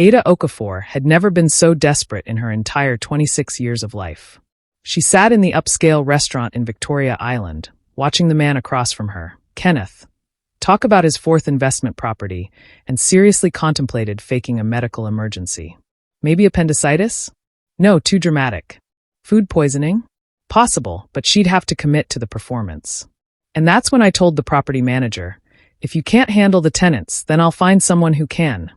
Ada Okafor had never been so desperate in her entire 26 years of life. She sat in the upscale restaurant in Victoria Island, watching the man across from her, Kenneth, talk about his fourth investment property, and seriously contemplated faking a medical emergency. Maybe appendicitis? No, too dramatic. Food poisoning? Possible, but she'd have to commit to the performance. And that's when I told the property manager, "If you can't handle the tenants, then I'll find someone who can,"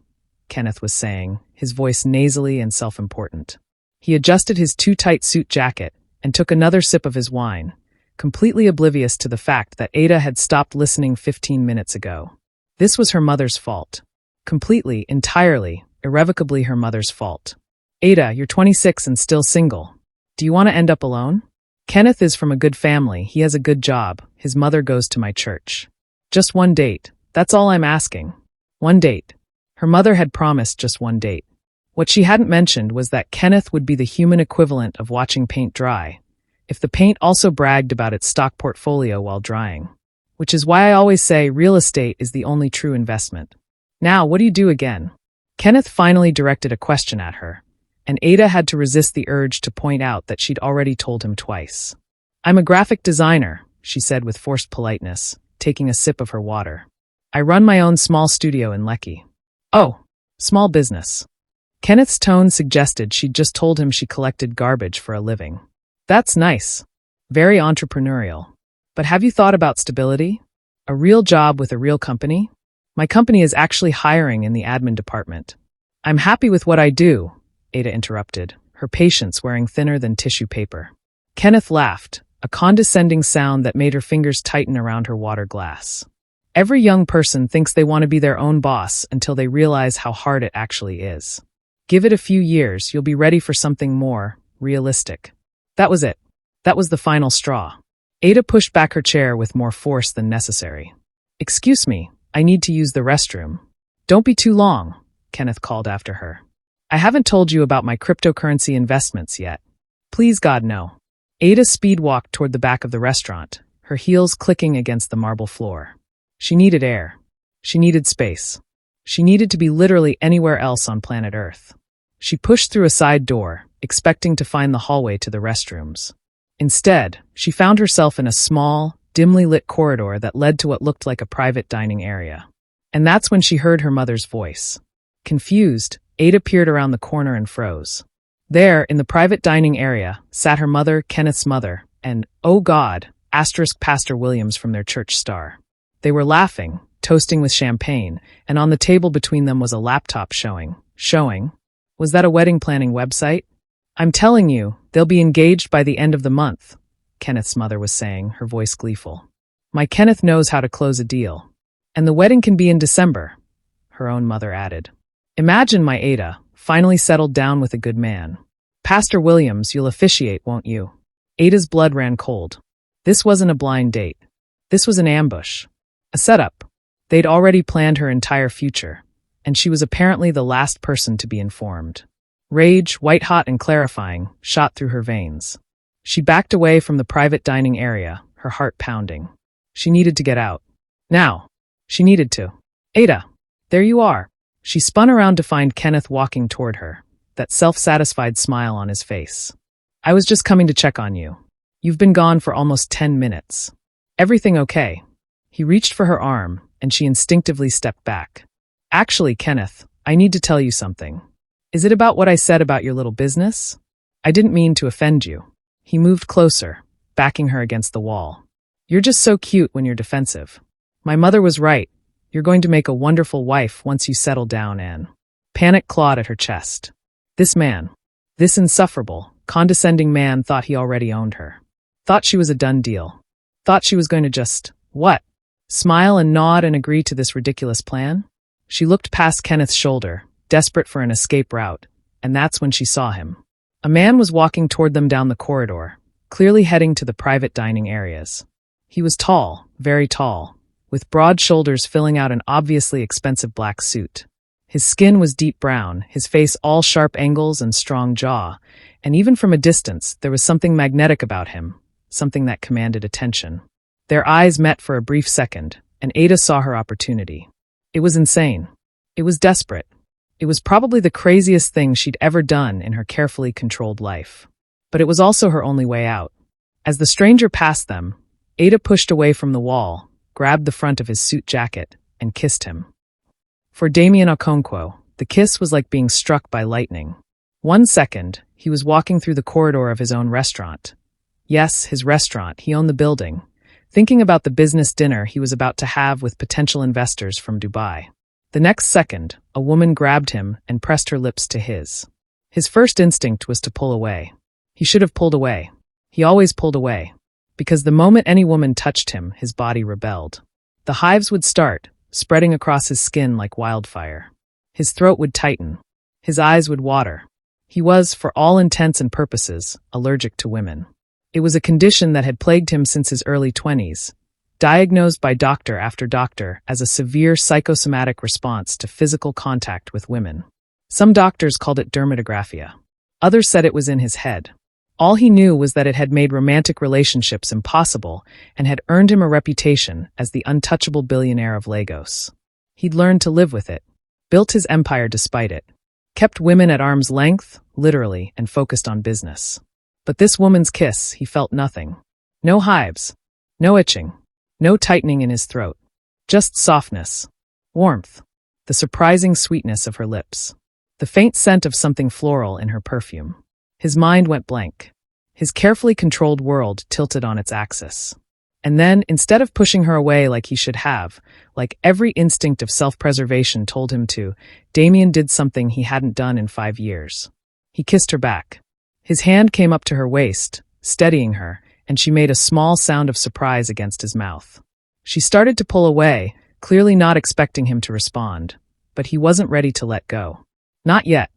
Kenneth was saying, his voice nasally and self-important. He adjusted his too-tight suit jacket and took another sip of his wine, completely oblivious to the fact that Ada had stopped listening 15 minutes ago. This was her mother's fault. Completely, entirely, irrevocably her mother's fault. "Ada, you're 26 and still single. Do you want to end up alone? Kenneth is from a good family, he has a good job, his mother goes to my church. Just one date, that's all I'm asking. One date." Her mother had promised just one date. What she hadn't mentioned was that Kenneth would be the human equivalent of watching paint dry, if the paint also bragged about its stock portfolio while drying. Which is why I always say real estate is the only true investment. "Now, what do you do again?" Kenneth finally directed a question at her, and Ada had to resist the urge to point out that she'd already told him twice. "I'm a graphic designer," she said with forced politeness, taking a sip of her water. "I run my own small studio in Lekki." "Oh, small business." Kenneth's tone suggested she'd just told him she collected garbage for a living. "That's nice. Very entrepreneurial. But have you thought about stability? A real job with a real company? My company is actually hiring in the admin department." "I'm happy with what I do," Ada interrupted, her patience wearing thinner than tissue paper. Kenneth laughed, a condescending sound that made her fingers tighten around her water glass. Every young person thinks they want to be their own boss until they realize how hard it actually is. Give it a few years, you'll be ready for something more realistic. That was it. That was the final straw. Ada pushed back her chair with more force than necessary. "Excuse me, I need to use the restroom." "Don't be too long," Kenneth called after her. "I haven't told you about my cryptocurrency investments yet." "Please God, no." Ada speed-walked toward the back of the restaurant, her heels clicking against the marble floor. She needed air. She needed space. She needed to be literally anywhere else on planet Earth. She pushed through a side door, expecting to find the hallway to the restrooms. Instead, she found herself in a small, dimly lit corridor that led to what looked like a private dining area. And that's when she heard her mother's voice. Confused, Ada peered around the corner and froze. There, in the private dining area, sat her mother, Kenneth's mother, and, oh God, Pastor Williams from their church star. They were laughing, toasting with champagne, and on the table between them was a laptop showing. Was that a wedding planning website? "I'm telling you, they'll be engaged by the end of the month," Kenneth's mother was saying, her voice gleeful. "My Kenneth knows how to close a deal. And the wedding can be in December," her own mother added. "Imagine my Ada, finally settled down with a good man. Pastor Williams, you'll officiate, won't you?" Ada's blood ran cold. This wasn't a blind date. This was an ambush. A setup. They'd already planned her entire future, and she was apparently the last person to be informed. Rage, white-hot and clarifying, shot through her veins. She backed away from the private dining area, her heart pounding. She needed to get out. Now. She needed to. "Ada, there you are." She spun around to find Kenneth walking toward her, that self-satisfied smile on his face. "I was just coming to check on you. You've been gone for almost 10 minutes. Everything okay?" He reached for her arm, and she instinctively stepped back. "Actually, Kenneth, I need to tell you something. Is it about what I said about your little business? I didn't mean to offend you." He moved closer, backing her against the wall. "You're just so cute when you're defensive. My mother was right. You're going to make a wonderful wife once you settle down and..." Panic clawed at her chest. This man, this insufferable, condescending man thought he already owned her. Thought she was a done deal. Thought she was going to just, what? Smile and nod and agree to this ridiculous plan? She looked past Kenneth's shoulder, desperate for an escape route, and that's when she saw him. A man was walking toward them down the corridor, clearly heading to the private dining areas. He was tall, very tall, with broad shoulders filling out an obviously expensive black suit. His skin was deep brown, his face all sharp angles and strong jaw, and even from a distance there was something magnetic about him, something that commanded attention. Their eyes met for a brief second, and Ada saw her opportunity. It was insane. It was desperate. It was probably the craziest thing she'd ever done in her carefully controlled life. But it was also her only way out. As the stranger passed them, Ada pushed away from the wall, grabbed the front of his suit jacket, and kissed him. For Damian Okonkwo, the kiss was like being struck by lightning. 1 second, he was walking through the corridor of his own restaurant. Yes, his restaurant, he owned the building, thinking about the business dinner he was about to have with potential investors from Dubai. The next second, a woman grabbed him and pressed her lips to his. His first instinct was to pull away. He should have pulled away. He always pulled away. Because the moment any woman touched him, his body rebelled. The hives would start, spreading across his skin like wildfire. His throat would tighten. His eyes would water. He was, for all intents and purposes, allergic to women. It was a condition that had plagued him since his early 20s, diagnosed by doctor after doctor as a severe psychosomatic response to physical contact with women. Some doctors called it dermatographia. Others said it was in his head. All he knew was that it had made romantic relationships impossible and had earned him a reputation as the untouchable billionaire of Lagos. He'd learned to live with it, built his empire despite it, kept women at arm's length, literally, and focused on business. But this woman's kiss, he felt nothing. No hives, no itching, no tightening in his throat. Just softness, warmth, the surprising sweetness of her lips, the faint scent of something floral in her perfume. His mind went blank. His carefully controlled world tilted on its axis. And then, instead of pushing her away like he should have, like every instinct of self-preservation told him to, Damian did something he hadn't done in 5 years. He kissed her back. His hand came up to her waist, steadying her, and she made a small sound of surprise against his mouth. She started to pull away, clearly not expecting him to respond, but he wasn't ready to let go. Not yet.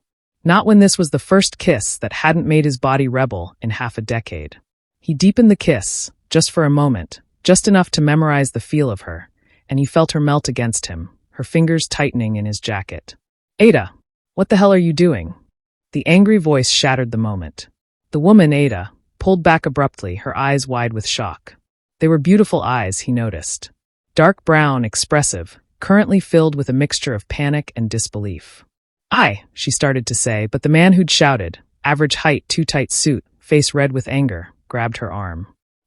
Not when this was the first kiss that hadn't made his body rebel in half a decade. He deepened the kiss, just for a moment, just enough to memorize the feel of her, and he felt her melt against him, her fingers tightening in his jacket. Ada, what the hell are you doing? The angry voice shattered the moment. The woman, Ada, pulled back abruptly, her eyes wide with shock. They were beautiful eyes, he noticed. Dark brown, expressive, currently filled with a mixture of panic and disbelief. She started to say, but the man who'd shouted, average height, too tight suit, face red with anger, grabbed her arm.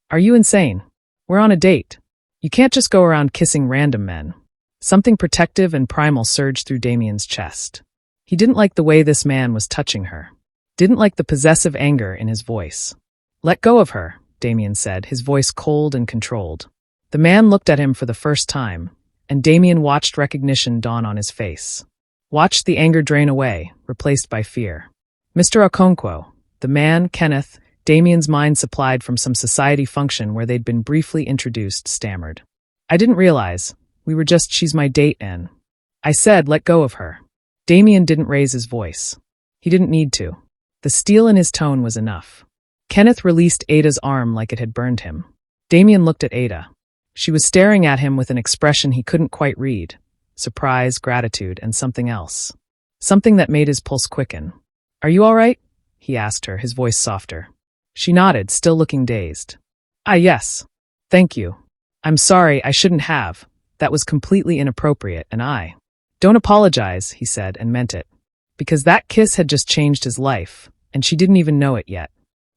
Are you insane? We're on a date. You can't just go around kissing random men. Something protective and primal surged through Damian's chest. He didn't like the way this man was touching her. Didn't like the possessive anger in his voice. Let go of her, Damian said, his voice cold and controlled. The man looked at him for the first time, and Damian watched recognition dawn on his face. Watched the anger drain away, replaced by fear. Mr. Okonkwo, the man, Kenneth, Damian's mind supplied from some society function where they'd been briefly introduced, stammered. I didn't realize. We were just, she's my date, and I said, let go of her. Damian didn't raise his voice. He didn't need to. The steel in his tone was enough. Kenneth released Ada's arm like it had burned him. Damian looked at Ada. She was staring at him with an expression he couldn't quite read. Surprise, gratitude, and something else. Something that made his pulse quicken. Are you all right? He asked her, his voice softer. She nodded, still looking dazed. Yes. Thank you. I'm sorry, I shouldn't have. That was completely inappropriate, and I. Don't apologize, he said, and meant it. Because that kiss had just changed his life, and she didn't even know it yet.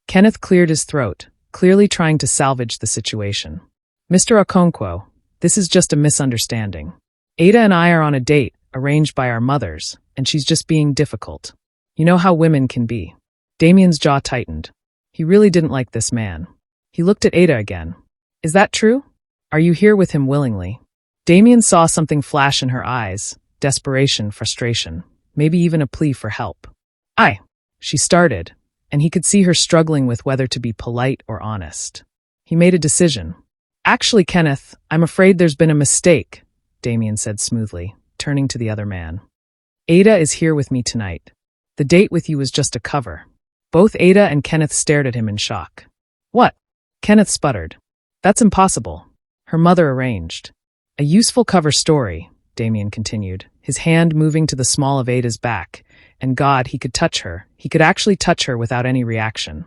Kenneth cleared his throat, clearly trying to salvage the situation. Mr. Okonkwo, this is just a misunderstanding. Ada and I are on a date, arranged by our mothers, and she's just being difficult. You know how women can be. Damian's jaw tightened. He really didn't like this man. He looked at Ada again. Is that true? Are you here with him willingly? Damian saw something flash in her eyes, desperation, frustration, maybe even a plea for help. She started, and he could see her struggling with whether to be polite or honest. He made a decision. Actually, Kenneth, I'm afraid there's been a mistake, Damian said smoothly, turning to the other man. Ada is here with me tonight. The date with you was just a cover. Both Ada and Kenneth stared at him in shock. What? Kenneth sputtered. That's impossible. Her mother arranged. A useful cover story, Damian continued, his hand moving to the small of Ada's back, and God, he could touch her. He could actually touch her without any reaction.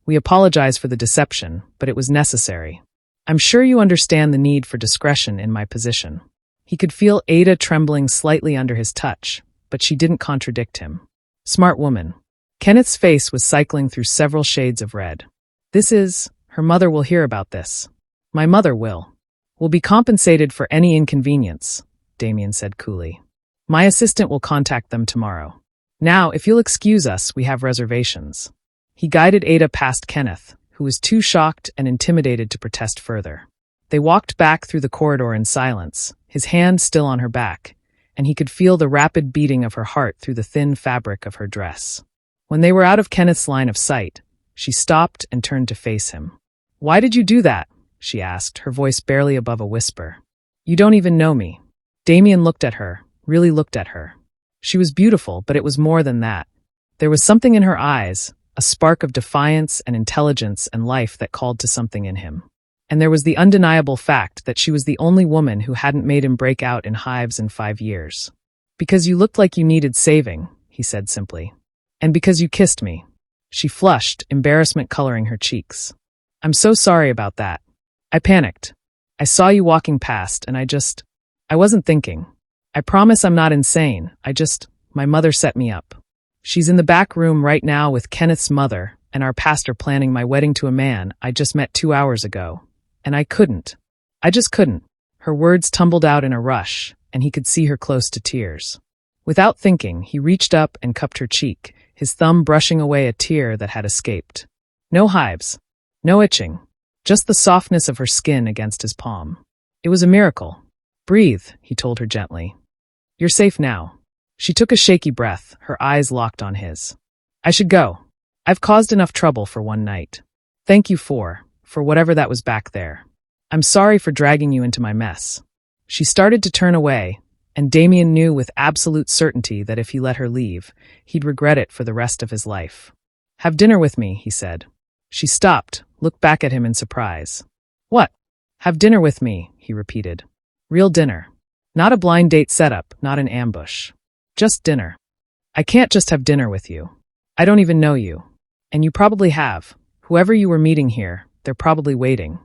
We apologize for the deception, but it was necessary. I'm sure you understand the need for discretion in my position. He could feel Ada trembling slightly under his touch, but she didn't contradict him. Smart woman. Kenneth's face was cycling through several shades of red. Her mother will hear about this. My mother will. Will be compensated for any inconvenience, Damian said coolly. My assistant will contact them tomorrow. Now, if you'll excuse us, we have reservations. He guided Ada past Kenneth, who was too shocked and intimidated to protest further. They walked back through the corridor in silence, his hand still on her back, and he could feel the rapid beating of her heart through the thin fabric of her dress. When they were out of Kenneth's line of sight, she stopped and turned to face him. Why did you do that? She asked, her voice barely above a whisper. You don't even know me. Damian looked at her, really looked at her. She was beautiful, but it was more than that. There was something in her eyes, a spark of defiance and intelligence and life that called to something in him. And there was the undeniable fact that she was the only woman who hadn't made him break out in hives in 5 years. Because you looked like you needed saving, he said simply. And because you kissed me. She flushed, embarrassment coloring her cheeks. I'm so sorry about that. I panicked. I saw you walking past, and I wasn't thinking. I promise I'm not insane. My mother set me up. She's in the back room right now with Kenneth's mother and our pastor planning my wedding to a man I just met 2 hours ago. And I just couldn't. Her words tumbled out in a rush, and he could see her close to tears. Without thinking, he reached up and cupped her cheek, his thumb brushing away a tear that had escaped. No hives. No itching. Just the softness of her skin against his palm. It was a miracle. Breathe, he told her gently. You're safe now. She took a shaky breath, her eyes locked on his. I should go. I've caused enough trouble for one night. Thank you for whatever that was back there. I'm sorry for dragging you into my mess. She started to turn away, and Damian knew with absolute certainty that if he let her leave, he'd regret it for the rest of his life. Have dinner with me, he said. She stopped, looked back at him in surprise. What? Have dinner with me, he repeated. Real dinner. Not a blind date setup, not an ambush. Just dinner. I can't just have dinner with you. I don't even know you. And you probably have. Whoever you were meeting here, they're probably waiting.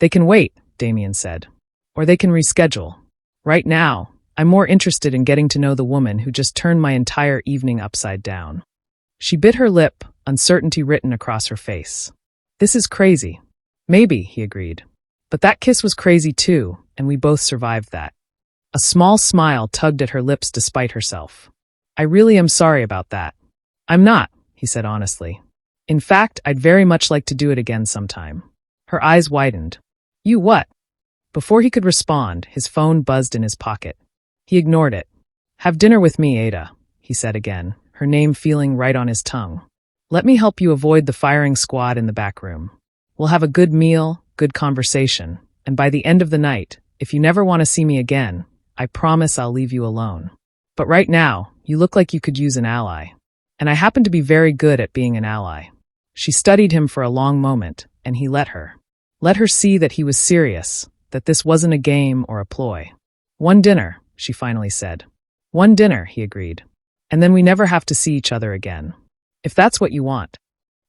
They can wait, Damian said. Or they can reschedule. Right now, I'm more interested in getting to know the woman who just turned my entire evening upside down. She bit her lip, uncertainty written across her face. This is crazy. Maybe, he agreed. But that kiss was crazy too, and we both survived that. A small smile tugged at her lips despite herself. I really am sorry about that. I'm not, he said honestly. In fact, I'd very much like to do it again sometime. Her eyes widened. You what? Before he could respond, his phone buzzed in his pocket. He ignored it. Have dinner with me, Ada, he said again, her name feeling right on his tongue. Let me help you avoid the firing squad in the back room. We'll have a good meal, good conversation, and by the end of the night, if you never want to see me again, I promise I'll leave you alone. But right now, you look like you could use an ally. And I happen to be very good at being an ally. She studied him for a long moment, and he let her. Let her see that he was serious, that this wasn't a game or a ploy. One dinner, she finally said. One dinner, he agreed. And then we never have to see each other again. If that's what you want.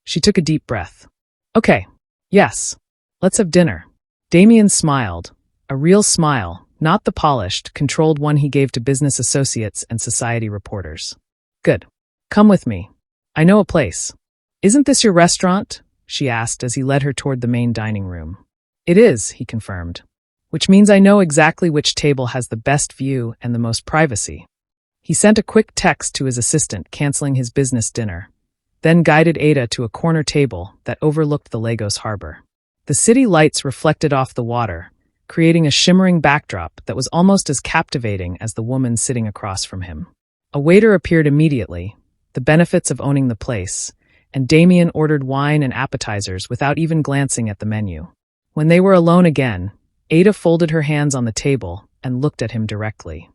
She took a deep breath. Okay. Yes. Let's have dinner. Damian smiled. A real smile, not the polished, controlled one he gave to business associates and society reporters. Good. Come with me. I know a place. Isn't this your restaurant? She asked as he led her toward the main dining room. It is, he confirmed. Which means I know exactly which table has the best view and the most privacy. He sent a quick text to his assistant canceling his business dinner, then guided Ada to a corner table that overlooked the Lagos harbor. The city lights reflected off the water, creating a shimmering backdrop that was almost as captivating as the woman sitting across from him. A waiter appeared immediately, the benefits of owning the place, and Damian ordered wine and appetizers without even glancing at the menu. When they were alone again, Ada folded her hands on the table and looked at him directly.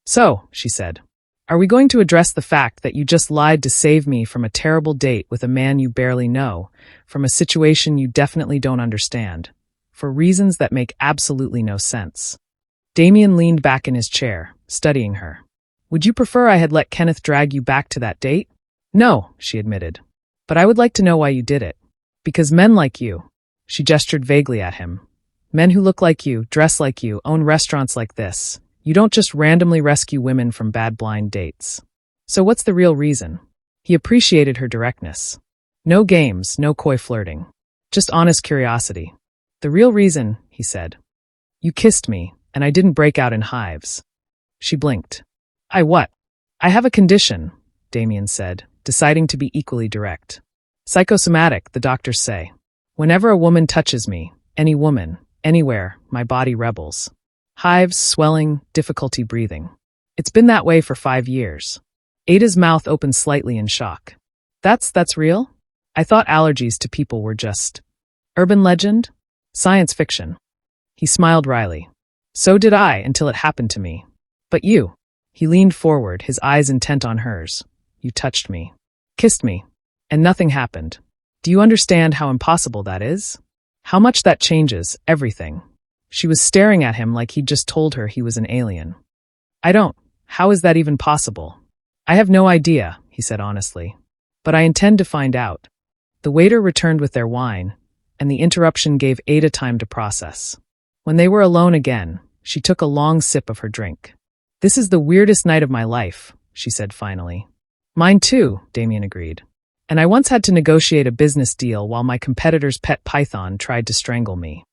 So, she said, are we going to address the fact that you just lied to save me from a terrible date with a man you barely know, from a situation you definitely don't understand, for reasons that make absolutely no sense? Damian leaned back in his chair, studying her. Would you prefer I had let Kenneth drag you back to that date? No, she admitted. But I would like to know why you did it. Because men like you, she gestured vaguely at him, men who look like you, dress like you, own restaurants like this, you don't just randomly rescue women from bad blind dates. So what's the real reason? He appreciated her directness. No games, no coy flirting. Just honest curiosity. The real reason, he said. You kissed me, and I didn't break out in hives. She blinked. I what? I have a condition, Damian said, deciding to be equally direct. Psychosomatic, the doctors say. Whenever a woman touches me, any woman, anywhere, my body rebels. Hives, swelling, difficulty breathing. It's been that way for 5 years. Ada's mouth opened slightly in shock. That's real? I thought allergies to people were just urban legend? Science fiction. He smiled wryly. So did I until it happened to me. But you. He leaned forward, his eyes intent on hers. You touched me. Kissed me. And nothing happened. Do you understand how impossible that is? How much that changes everything. She was staring at him like he'd just told her he was an alien. I don't. How is that even possible? I have no idea, he said honestly. But I intend to find out. The waiter returned with their wine, and the interruption gave Ada time to process. When they were alone again, she took a long sip of her drink. This is the weirdest night of my life, she said finally. Mine too, Damian agreed. And I once had to negotiate a business deal while my competitor's pet python tried to strangle me.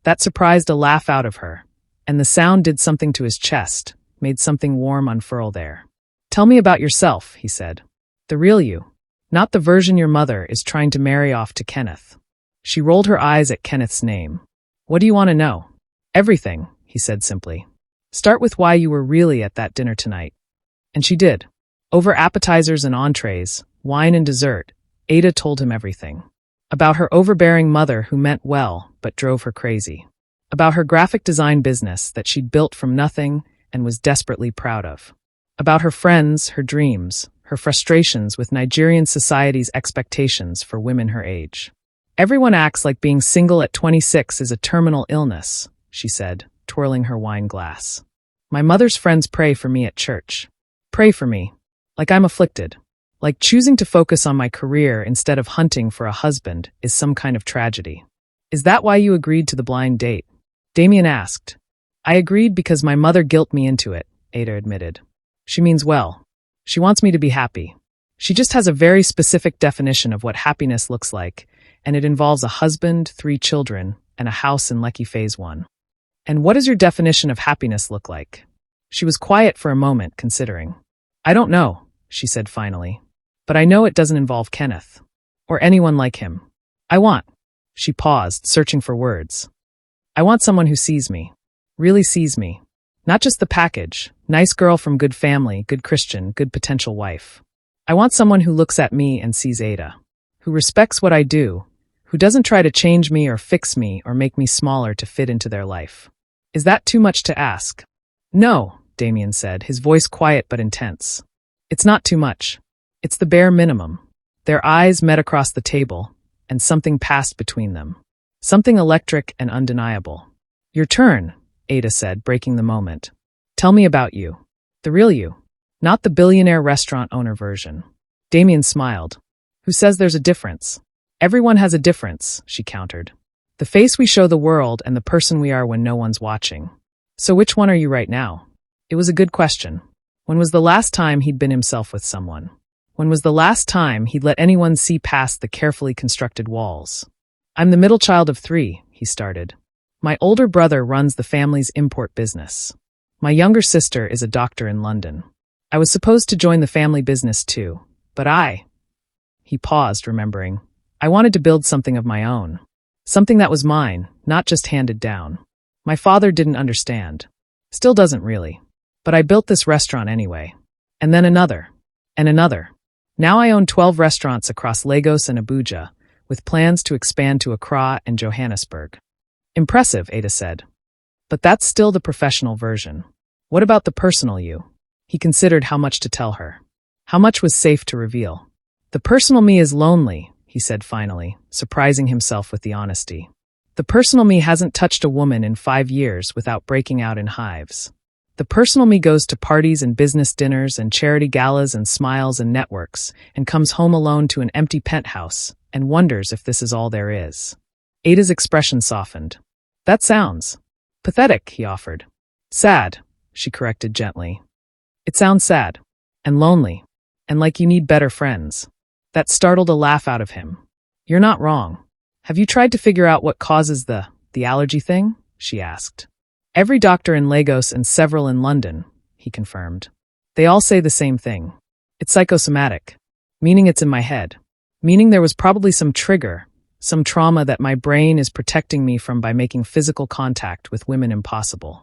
That surprised a laugh out of her, and the sound did something to his chest, made something warm unfurl there. Tell me about yourself, he said. The real you. Not the version your mother is trying to marry off to Kenneth. She rolled her eyes at Kenneth's name. What do you want to know? Everything, he said simply. Start with why you were really at that dinner tonight. And she did. Over appetizers and entrees, wine and dessert, Ada told him everything. About her overbearing mother who meant well but drove her crazy. About her graphic design business that she'd built from nothing and was desperately proud of. About her friends, her dreams, her frustrations with Nigerian society's expectations for women her age. Everyone acts like being single at 26 is a terminal illness, she said, twirling her wine glass. My mother's friends pray for me at church. Pray for me. Like I'm afflicted. Like choosing to focus on my career instead of hunting for a husband is some kind of tragedy. Is that why you agreed to the blind date? Damian asked. I agreed because my mother guilt me into it, Ada admitted. She means well. She wants me to be happy. She just has a very specific definition of what happiness looks like, and it involves a husband, 3 children, and a house in Lekki Phase 1. And what does your definition of happiness look like? She was quiet for a moment, considering. I don't know, she said finally. But I know it doesn't involve Kenneth. Or anyone like him. I want. She paused, searching for words. I want someone who sees me. Really sees me. Not just the package. Nice girl from good family, good Christian, good potential wife. I want someone who looks at me and sees Ada. Who respects what I do. Who doesn't try to change me or fix me or make me smaller to fit into their life. Is that too much to ask? No, Damian said, his voice quiet but intense. It's not too much. It's the bare minimum. Their eyes met across the table, and something passed between them. Something electric and undeniable. Your turn, Ada said, breaking the moment. Tell me about you. The real you. Not the billionaire restaurant owner version. Damian smiled. Who says there's a difference? Everyone has a difference, she countered. The face we show the world and the person we are when no one's watching. So which one are you right now? It was a good question. When was the last time he'd been himself with someone? When was the last time he'd let anyone see past the carefully constructed walls? I'm the middle child of 3, he started. My older brother runs the family's import business. My younger sister is a doctor in London. I was supposed to join the family business too, but He paused, remembering. I wanted to build something of my own. Something that was mine, not just handed down. My father didn't understand. Still doesn't really. But I built this restaurant anyway. And then another. And another. Now I own 12 restaurants across Lagos and Abuja, with plans to expand to Accra and Johannesburg. Impressive, Ada said. But that's still the professional version. What about the personal you? He considered how much to tell her. How much was safe to reveal. The personal me is lonely, he said finally, surprising himself with the honesty. The personal me hasn't touched a woman in 5 years without breaking out in hives. The personal me goes to parties and business dinners and charity galas and smiles and networks and comes home alone to an empty penthouse and wonders if this is all there is. Ada's expression softened. That sounds pathetic, he offered. Sad, she corrected gently. It sounds sad. And lonely. And like you need better friends. That startled a laugh out of him. You're not wrong. Have you tried to figure out what causes the allergy thing? She asked. Every doctor in Lagos and several in London, he confirmed. They all say the same thing. It's psychosomatic. Meaning it's in my head. Meaning there was probably some trigger, some trauma that my brain is protecting me from by making physical contact with women impossible.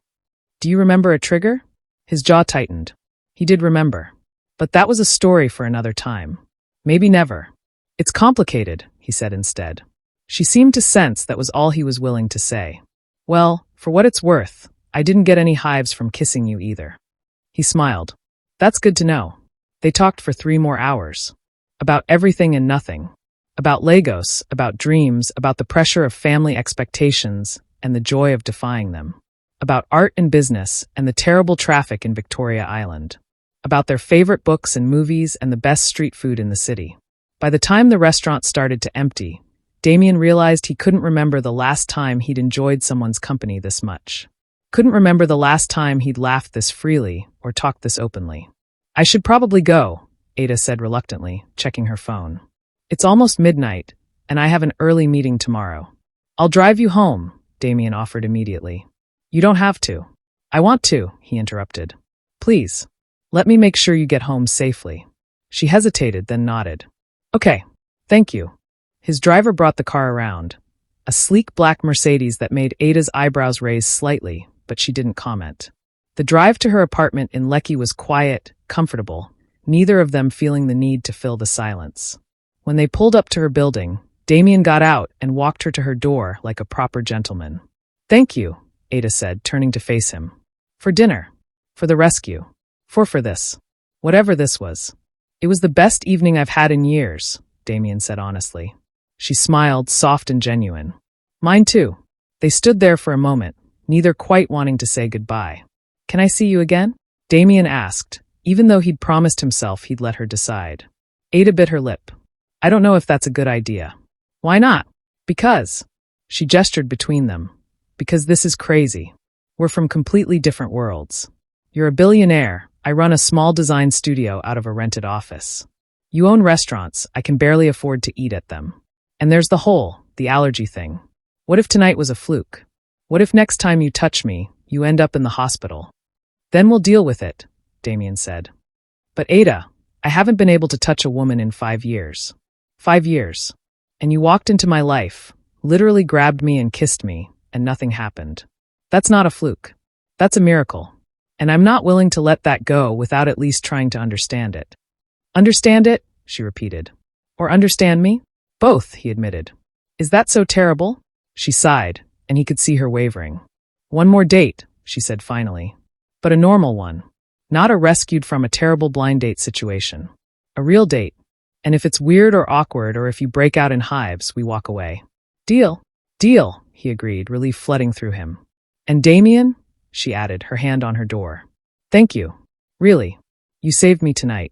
Do you remember a trigger? His jaw tightened. He did remember. But that was a story for another time. Maybe never. It's complicated, he said instead. She seemed to sense that was all he was willing to say. Well, for what it's worth, I didn't get any hives from kissing you either. He smiled. That's good to know. They talked for 3 more hours. About everything and nothing. About Lagos, about dreams, about the pressure of family expectations and the joy of defying them. About art and business and the terrible traffic in Victoria Island. About their favorite books and movies and the best street food in the city. By the time the restaurant started to empty, Damian realized he couldn't remember the last time he'd enjoyed someone's company this much. Couldn't remember the last time he'd laughed this freely or talked this openly. I should probably go, Ada said reluctantly, checking her phone. It's almost midnight, and I have an early meeting tomorrow. I'll drive you home, Damian offered immediately. You don't have to. I want to, he interrupted. Please. Let me make sure you get home safely. She hesitated, then nodded. Okay, thank you. His driver brought the car around. A sleek black Mercedes that made Ada's eyebrows raise slightly, but she didn't comment. The drive to her apartment in Lekki was quiet, comfortable, neither of them feeling the need to fill the silence. When they pulled up to her building, Damian got out and walked her to her door like a proper gentleman. Thank you, Ada said, turning to face him. For dinner. For the rescue. For this. Whatever this was. It was the best evening I've had in years, Damian said honestly. She smiled, soft and genuine. Mine too. They stood there for a moment, neither quite wanting to say goodbye. Can I see you again? Damian asked, even though he'd promised himself he'd let her decide. Ada bit her lip. I don't know if that's a good idea. Why not? Because. She gestured between them. Because this is crazy. We're from completely different worlds. You're a billionaire. I run a small design studio out of a rented office. You own restaurants. I can barely afford to eat at them. And there's the allergy thing. What if tonight was a fluke? What if next time you touch me, you end up in the hospital? Then we'll deal with it, Damian said. But Ada, I haven't been able to touch a woman in 5 years. 5 years. And you walked into my life, literally grabbed me and kissed me, and nothing happened. That's not a fluke. That's a miracle. And I'm not willing to let that go without at least trying to understand it. Understand it? She repeated. Or understand me? Both, he admitted. Is that so terrible? She sighed, and he could see her wavering. One more date, she said finally. But a normal one. Not a rescued from a terrible blind date situation. A real date. And if it's weird or awkward or if you break out in hives, we walk away. Deal. Deal, he agreed, relief flooding through him. And Damian? She added, her hand on her door. Thank you. Really. You saved me tonight.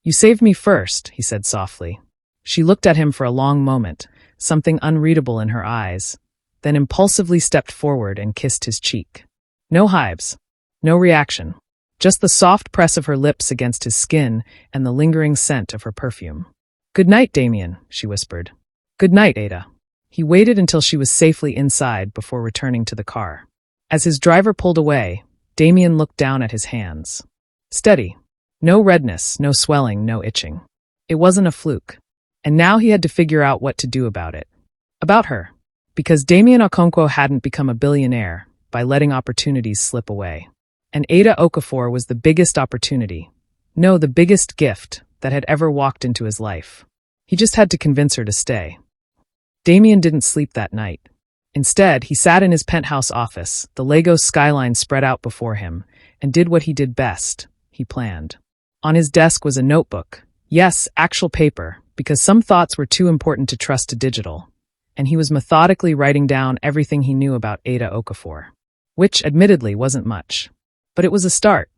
You saved me first, he said softly. She looked at him for a long moment, something unreadable in her eyes, then impulsively stepped forward and kissed his cheek. No hives. No reaction. Just the soft press of her lips against his skin and the lingering scent of her perfume. Good night, Damian, she whispered. Good night, Ada. He waited until she was safely inside before returning to the car. As his driver pulled away, Damian looked down at his hands. Steady. No redness, no swelling, no itching. It wasn't a fluke. And now he had to figure out what to do about it. About her. Because Damian Okonkwo hadn't become a billionaire by letting opportunities slip away. And Ada Okafor was the biggest opportunity. No, the biggest gift that had ever walked into his life. He just had to convince her to stay. Damian didn't sleep that night. Instead, he sat in his penthouse office, the Lagos skyline spread out before him, and did what he did best. He planned. On his desk was a notebook. Yes, actual paper, because some thoughts were too important to trust to digital. And he was methodically writing down everything he knew about Ada Okafor. Which, admittedly, wasn't much. But it was a start.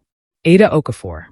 Ada Okafor.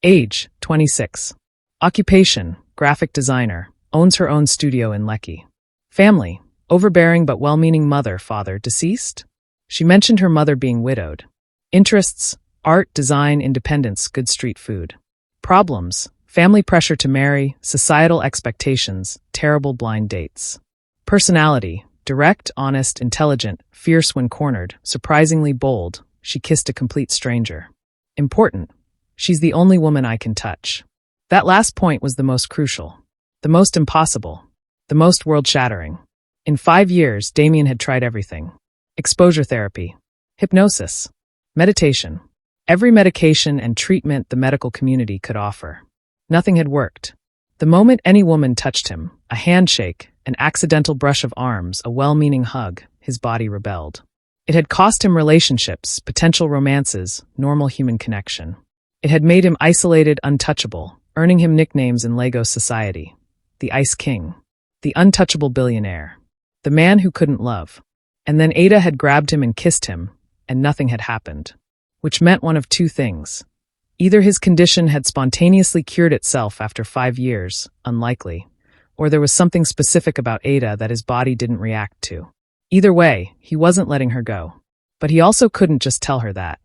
Age, 26. Occupation, graphic designer, owns her own studio in Lekki. Family, overbearing but well-meaning mother, father, deceased? She mentioned her mother being widowed. Interests, art, design, independence, good street food. Problems, Family pressure to marry, societal expectations, terrible blind dates. Personality: direct, honest, intelligent, fierce when cornered, surprisingly bold. She kissed a complete stranger. Important: she's the only woman I can touch. That last point was the most crucial, the most impossible, the most world-shattering. In 5 years, Damian had tried everything. Exposure therapy, hypnosis, meditation, every medication and treatment the medical community could offer. Nothing had worked. The moment any woman touched him, a handshake, an accidental brush of arms, a well-meaning hug, his body rebelled. It had cost him relationships, potential romances, normal human connection. It had made him isolated, untouchable, earning him nicknames in Lagos society. The Ice King, the untouchable billionaire, the man who couldn't love. And then Ada had grabbed him and kissed him, and nothing had happened. Which meant one of two things. Either his condition had spontaneously cured itself after 5 years, unlikely, or there was something specific about Ada that his body didn't react to. Either way, he wasn't letting her go. But he also couldn't just tell her that.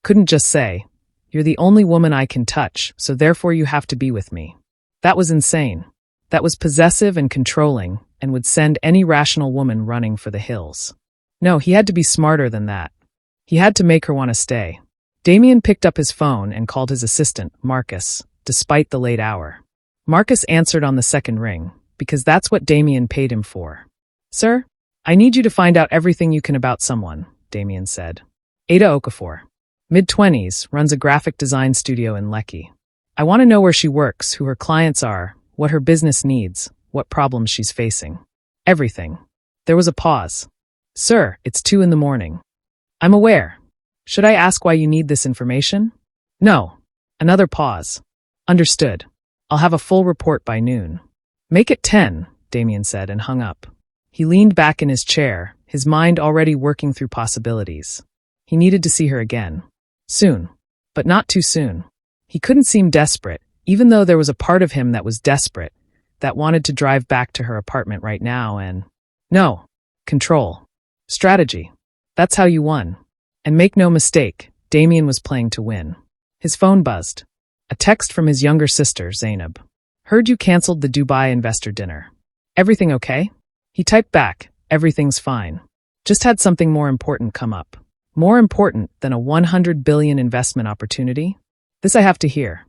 Couldn't just say, "You're the only woman I can touch, so therefore you have to be with me." That was insane. That was possessive and controlling, and would send any rational woman running for the hills. No, he had to be smarter than that. He had to make her want to stay. Damian picked up his phone and called his assistant, Marcus, despite the late hour. Marcus answered on the second ring, because that's what Damian paid him for. "Sir, I need you to find out everything you can about someone," Damian said. Ada Okafor, mid-20s, runs a graphic design studio in Lekki. "I want to know where she works, who her clients are, what her business needs, what problems she's facing. Everything." There was a pause. "Sir, it's 2 a.m. "I'm aware. Should I ask why you need this information?" "No." Another pause. "Understood. I'll have a full report by noon." "Make it 10, Damian said and hung up. He leaned back in his chair, his mind already working through possibilities. He needed to see her again. Soon. But not too soon. He couldn't seem desperate, even though there was a part of him that was desperate, that wanted to drive back to her apartment right now and... No. Control. Strategy. That's how you won. And make no mistake, Damian was playing to win. His phone buzzed. A text from his younger sister, Zainab. "Heard you canceled the Dubai investor dinner. Everything okay?" He typed back, "Everything's fine. Just had something more important come up. More important than a 100 billion investment opportunity? This I have to hear.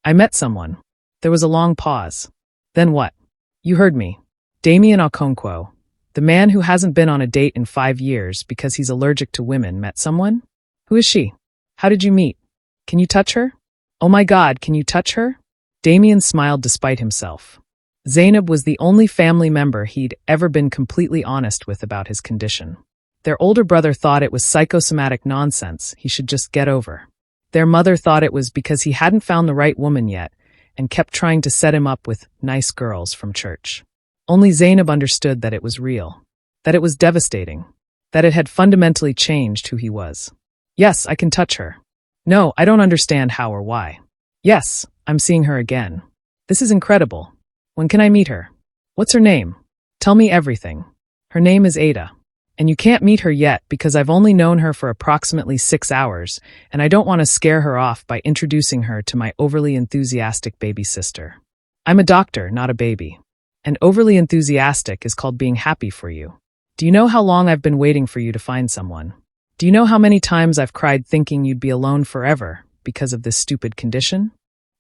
I met someone." There was a long pause. "Then what?" "You heard me. Damian Okonkwo, the man who hasn't been on a date in 5 years because he's allergic to women, met someone? Who is she? How did you meet? Can you touch her? Oh my God, can you touch her?" Damian smiled despite himself. Zainab was the only family member he'd ever been completely honest with about his condition. Their older brother thought it was psychosomatic nonsense he should just get over. Their mother thought it was because he hadn't found the right woman yet and kept trying to set him up with nice girls from church. Only Zainab understood that it was real, that it was devastating, that it had fundamentally changed who he was. "Yes, I can touch her. No, I don't understand how or why. Yes, I'm seeing her again. This is incredible. When can I meet her? What's her name? Tell me everything. Her name is Ada. And you can't meet her yet because I've only known her for approximately 6 hours, and I don't want to scare her off by introducing her to my overly enthusiastic baby sister. I'm a doctor, not a baby. And overly enthusiastic is called being happy for you. Do you know how long I've been waiting for you to find someone? Do you know how many times I've cried thinking you'd be alone forever because of this stupid condition?"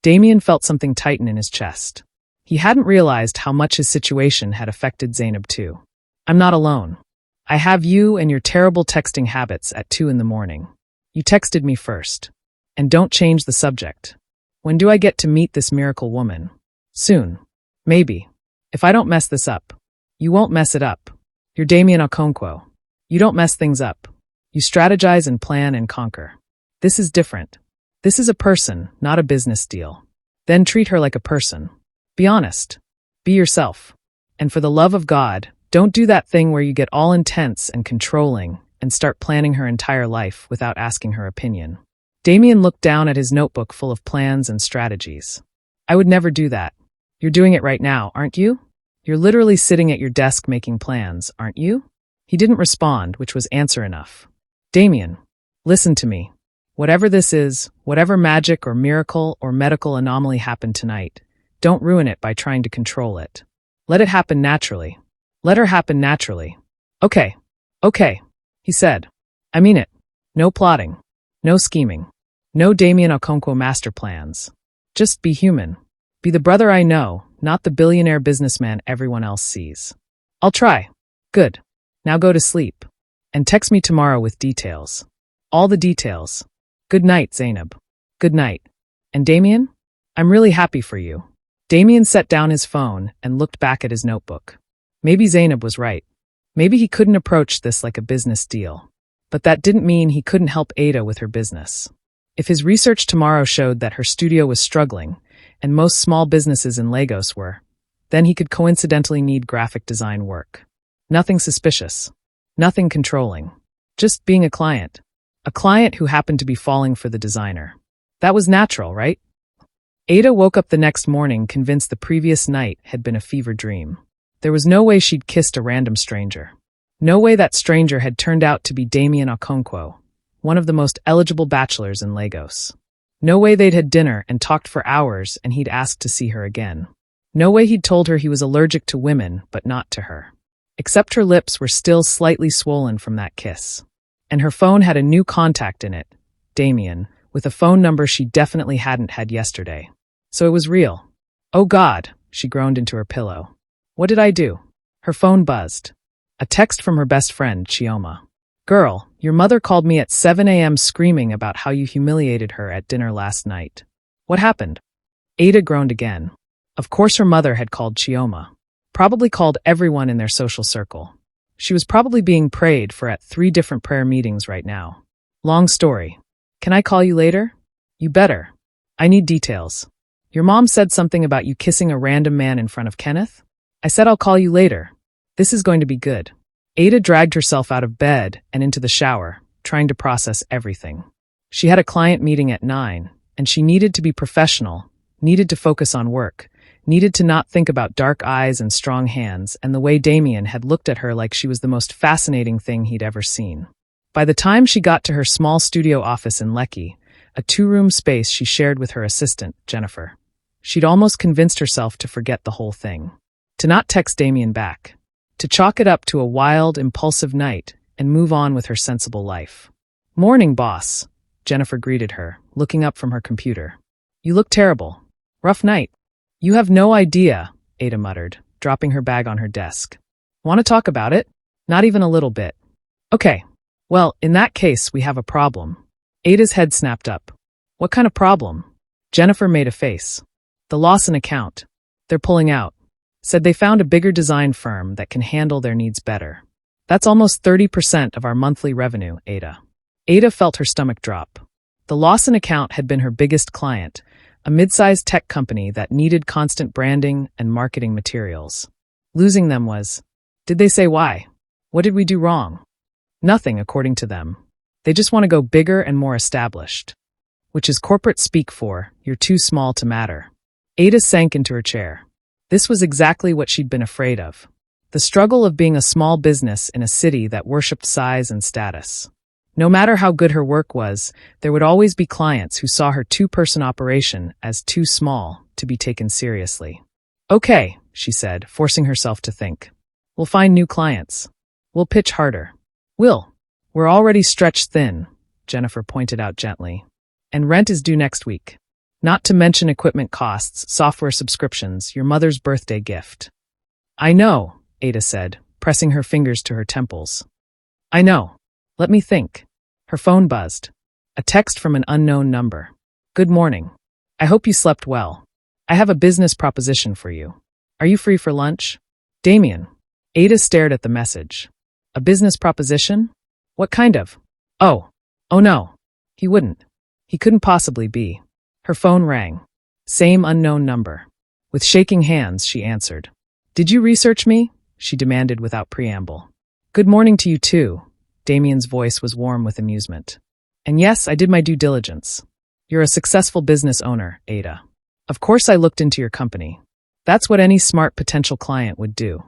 Damian felt something tighten in his chest. He hadn't realized how much his situation had affected Zainab too. "I'm not alone. I have you and your terrible texting habits at 2 a.m. You texted me first. And don't change the subject. When do I get to meet this miracle woman? Soon. Maybe. If I don't mess this up. You won't mess it up. You're Damian Okonkwo. You don't mess things up. You strategize and plan and conquer. This is different. This is a person, not a business deal. Then treat her like a person. Be honest. Be yourself. And for the love of God, don't do that thing where you get all intense and controlling and start planning her entire life without asking her opinion." Damian looked down at his notebook full of plans and strategies. "I would never do that. You're doing it right now, aren't you? You're literally sitting at your desk making plans, aren't you?" He didn't respond, which was answer enough. "Damian, listen to me. Whatever this is, whatever magic or miracle or medical anomaly happened tonight, don't ruin it by trying to control it. Let it happen naturally. Let her happen naturally. Okay, he said. I mean it. No plotting. No scheming. No Damian Okonkwo master plans. Just be human. Be the brother I know, not the billionaire businessman everyone else sees. I'll try. Good. Now go to sleep. And text me tomorrow with details. All the details. Good night, Zainab. Good night. And Damian? I'm really happy for you. Damian set down his phone and looked back at his notebook. Maybe Zainab was right. Maybe he couldn't approach this like a business deal. But that didn't mean he couldn't help Ada with her business. If his research tomorrow showed that her studio was struggling, and most small businesses in Lagos were, then he could coincidentally need graphic design work. Nothing suspicious. Nothing controlling. Just being a client. A client who happened to be falling for the designer. That was natural, right? Ada woke up the next morning convinced the previous night had been a fever dream. There was no way she'd kissed a random stranger. No way that stranger had turned out to be Damian Okonkwo, one of the most eligible bachelors in Lagos. No way they'd had dinner and talked for hours and he'd asked to see her again. No way he'd told her he was allergic to women, but not to her. Except her lips were still slightly swollen from that kiss. And her phone had a new contact in it, Damian, with a phone number she definitely hadn't had yesterday. So it was real. Oh God, she groaned into her pillow. What did I do? Her phone buzzed. A text from her best friend, Chioma. Girl, your mother called me at 7 a.m. screaming about how you humiliated her at dinner last night. What happened? Ada groaned again. Of course her mother had called Chioma. Probably called everyone in their social circle. She was probably being prayed for at 3 different prayer meetings right now. Long story. Can I call you later? You better. I need details. Your mom said something about you kissing a random man in front of Kenneth? I said I'll call you later. This is going to be good. Ada dragged herself out of bed and into the shower, trying to process everything. She had a client meeting at 9, and she needed to be professional, needed to focus on work, needed to not think about dark eyes and strong hands and the way Damian had looked at her like she was the most fascinating thing he'd ever seen. By the time she got to her small studio office in Lekki, a 2-room space she shared with her assistant, Jennifer, she'd almost convinced herself to forget the whole thing. To not text Damian back. To chalk it up to a wild, impulsive night and move on with her sensible life. Morning, boss, Jennifer greeted her, looking up from her computer. You look terrible. Rough night. You have no idea, Ada muttered, dropping her bag on her desk. Want to talk about it? Not even a little bit. Okay. Well, in that case, we have a problem. Ada's head snapped up. What kind of problem? Jennifer made a face. The Lawson account. They're pulling out. Said they found a bigger design firm that can handle their needs better. That's almost 30% of our monthly revenue, Ada. Ada felt her stomach drop. The Lawson account had been her biggest client, a mid-sized tech company that needed constant branding and marketing materials. Losing them was... Did they say why? What did we do wrong? Nothing, according to them. They just want to go bigger and more established. Which is corporate speak for, you're too small to matter. Ada sank into her chair. This was exactly what she'd been afraid of. The struggle of being a small business in a city that worshipped size and status. No matter how good her work was, there would always be clients who saw her 2-person operation as too small to be taken seriously. Okay, she said, forcing herself to think. We'll find new clients. We'll pitch harder. We're already stretched thin, Jennifer pointed out gently. And rent is due next week. Not to mention equipment costs, software subscriptions, your mother's birthday gift. I know, Ada said, pressing her fingers to her temples. I know. Let me think. Her phone buzzed. A text from an unknown number. Good morning. I hope you slept well. I have a business proposition for you. Are you free for lunch? Damian. Ada stared at the message. A business proposition? What kind of? Oh no. He wouldn't. He couldn't possibly be. Her phone rang. Same unknown number. With shaking hands, she answered. Did you research me? She demanded without preamble. Good morning to you too. Damian's voice was warm with amusement. And yes, I did my due diligence. You're a successful business owner, Ada. Of course I looked into your company. That's what any smart potential client would do.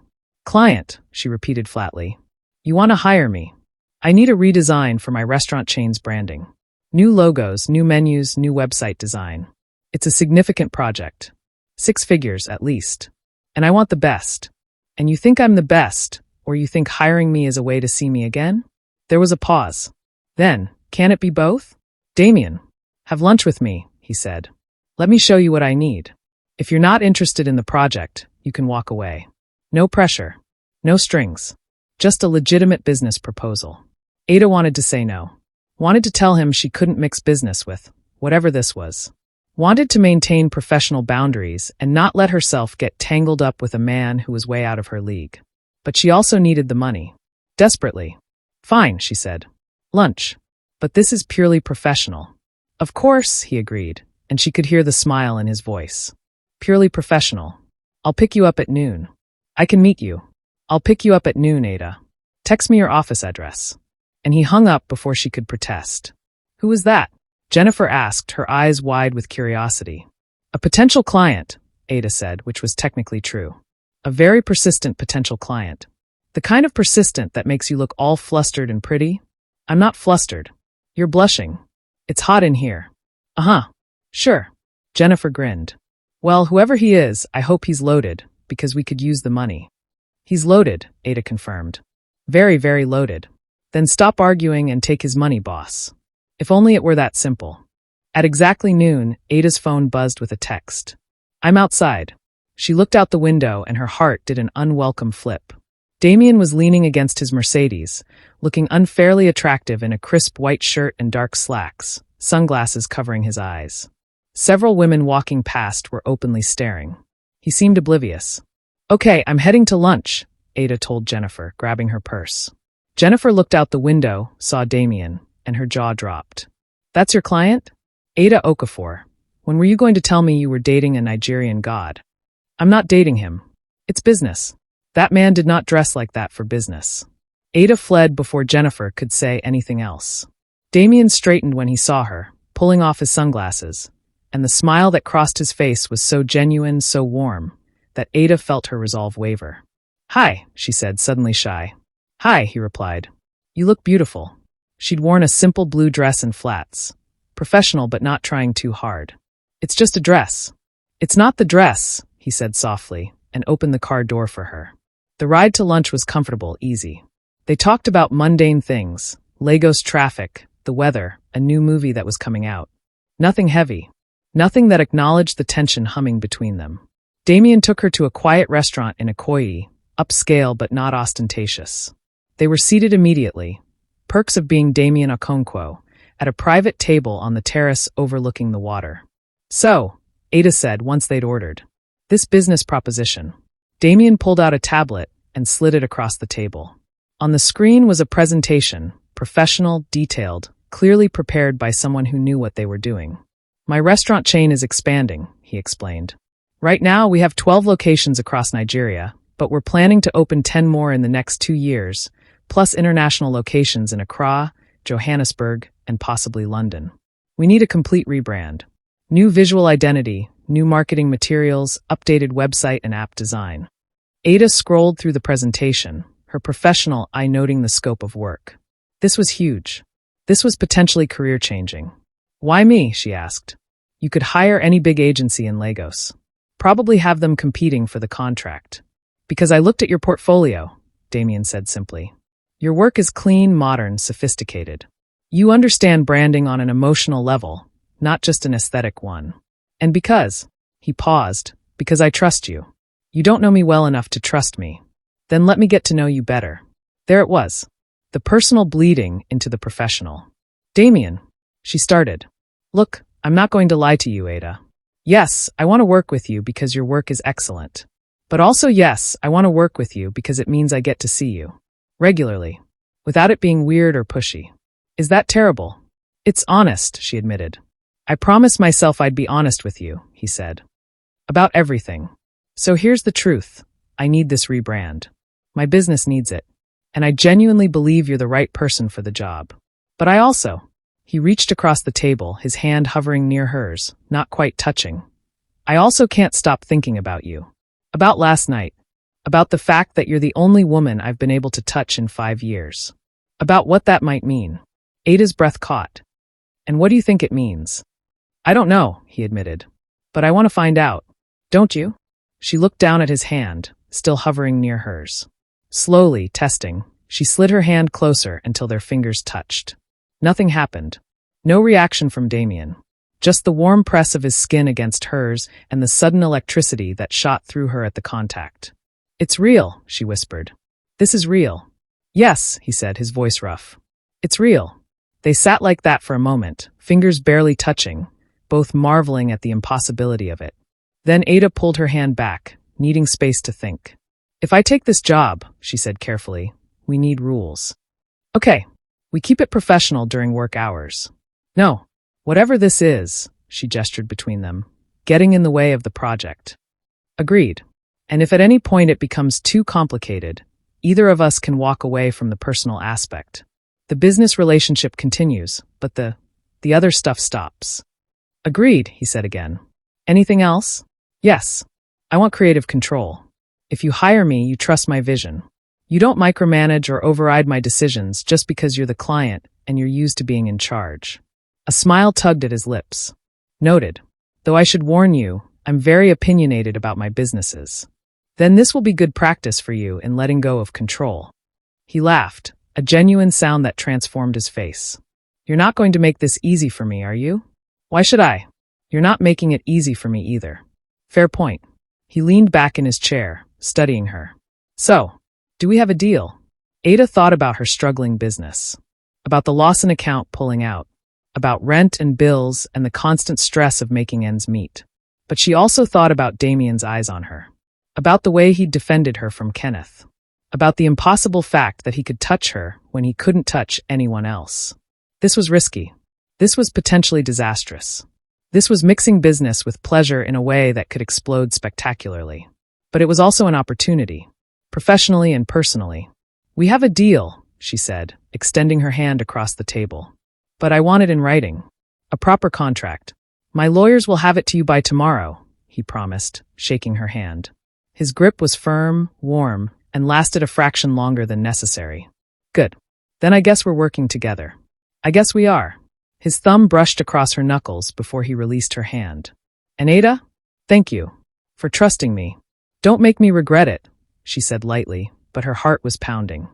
Client, she repeated flatly. You want to hire me. I need a redesign for my restaurant chain's branding. New logos, new menus, new website design. It's a significant project. 6 figures, at least. And I want the best. And you think I'm the best, or you think hiring me is a way to see me again? There was a pause. Then, can it be both? Damian, have lunch with me, he said. Let me show you what I need. If you're not interested in the project, you can walk away. No pressure. No strings. Just a legitimate business proposal. Ada wanted to say no. Wanted to tell him she couldn't mix business with whatever this was. Wanted to maintain professional boundaries and not let herself get tangled up with a man who was way out of her league. But she also needed the money. Desperately. Fine, she said. Lunch. But this is purely professional. Of course, he agreed, and she could hear the smile in his voice. Purely professional. I'll pick you up at noon. I can meet you. I'll pick you up at noon, Ada. Text me your office address. And he hung up before she could protest. Who was that? Jennifer asked, her eyes wide with curiosity. A potential client, Ada said, which was technically true. A very persistent potential client. The kind of persistent that makes you look all flustered and pretty? I'm not flustered. You're blushing. It's hot in here. Uh-huh. Sure. Jennifer grinned. Well, whoever he is, I hope he's loaded, because we could use the money. He's loaded, Ada confirmed. Very, very loaded. Then stop arguing and take his money, boss. If only it were that simple. At exactly noon, Ada's phone buzzed with a text. I'm outside. She looked out the window and her heart did an unwelcome flip. Damian was leaning against his Mercedes, looking unfairly attractive in a crisp white shirt and dark slacks, sunglasses covering his eyes. Several women walking past were openly staring. He seemed oblivious. Okay, I'm heading to lunch, Ada told Jennifer, grabbing her purse. Jennifer looked out the window, saw Damian, and her jaw dropped. That's your client? Ada Okafor. When were you going to tell me you were dating a Nigerian god? I'm not dating him. It's business. That man did not dress like that for business. Ada fled before Jennifer could say anything else. Damian straightened when he saw her, pulling off his sunglasses, and the smile that crossed his face was so genuine, so warm, that Ada felt her resolve waver. Hi, she said, suddenly shy. Hi, he replied. You look beautiful. She'd worn a simple blue dress and flats. Professional but not trying too hard. It's just a dress. It's not the dress, he said softly, and opened the car door for her. The ride to lunch was comfortable, easy. They talked about mundane things, Lagos traffic, the weather, a new movie that was coming out. Nothing heavy. Nothing that acknowledged the tension humming between them. Damian took her to a quiet restaurant in Ikoyi, upscale but not ostentatious. They were seated immediately, perks of being Damian Okonkwo, at a private table on the terrace overlooking the water. So, Ada said once they'd ordered. This business proposition. Damian pulled out a tablet and slid it across the table. On the screen was a presentation, professional, detailed, clearly prepared by someone who knew what they were doing. My restaurant chain is expanding, he explained. Right now, we have 12 locations across Nigeria, but we're planning to open 10 more in the next 2 years, plus international locations in Accra, Johannesburg, and possibly London. We need a complete rebrand. New visual identity, new marketing materials, updated website and app design. Ada scrolled through the presentation, her professional eye noting the scope of work. This was huge. This was potentially career-changing. Why me? She asked. You could hire any big agency in Lagos. Probably have them competing for the contract. Because I looked at your portfolio, Damian said simply. Your work is clean, modern, sophisticated. You understand branding on an emotional level, not just an aesthetic one. And because, he paused, because I trust you. You don't know me well enough to trust me. Then let me get to know you better. There it was. The personal bleeding into the professional. Damian, she started. Look, I'm not going to lie to you, Ada. Yes, I want to work with you because your work is excellent. But also yes, I want to work with you because it means I get to see you. Regularly. Without it being weird or pushy. Is that terrible? It's honest, she admitted. I promised myself I'd be honest with you, he said. About everything. So here's the truth. I need this rebrand. My business needs it. And I genuinely believe you're the right person for the job. But I also... He reached across the table, his hand hovering near hers, not quite touching. I also can't stop thinking about you. About last night. About the fact that you're the only woman I've been able to touch in 5 years. About what that might mean. Ada's breath caught. And what do you think it means? I don't know, he admitted. But I want to find out. Don't you? She looked down at his hand, still hovering near hers. Slowly, testing, she slid her hand closer until their fingers touched. Nothing happened. No reaction from Damian. Just the warm press of his skin against hers and the sudden electricity that shot through her at the contact. It's real, she whispered. This is real. Yes, he said, his voice rough. It's real. They sat like that for a moment, fingers barely touching, both marveling at the impossibility of it. Then Ada pulled her hand back, needing space to think. If I take this job, she said carefully, we need rules. Okay, we keep it professional during work hours. No, whatever this is, she gestured between them, getting in the way of the project. Agreed. And if at any point it becomes too complicated, either of us can walk away from the personal aspect. The business relationship continues, but the other stuff stops. Agreed, he said again. Anything else? Yes. I want creative control. If you hire me, you trust my vision. You don't micromanage or override my decisions just because you're the client and you're used to being in charge. A smile tugged at his lips. Noted. Though I should warn you, I'm very opinionated about my businesses. Then this will be good practice for you in letting go of control. He laughed, a genuine sound that transformed his face. You're not going to make this easy for me, are you? Why should I? You're not making it easy for me either. Fair point. He leaned back in his chair, studying her. So, do we have a deal? Ada thought about her struggling business. About the Lawson account pulling out. About rent and bills and the constant stress of making ends meet. But she also thought about Damian's eyes on her. About the way he'd defended her from Kenneth. About the impossible fact that he could touch her when he couldn't touch anyone else. This was risky. This was potentially disastrous. This was mixing business with pleasure in a way that could explode spectacularly. But it was also an opportunity, professionally and personally. We have a deal, she said, extending her hand across the table. But I want it in writing. A proper contract. My lawyers will have it to you by tomorrow, he promised, shaking her hand. His grip was firm, warm, and lasted a fraction longer than necessary. Good. Then I guess we're working together. I guess we are. His thumb brushed across her knuckles before he released her hand. And Ada? Thank you. For trusting me. Don't make me regret it, she said lightly, but her heart was pounding.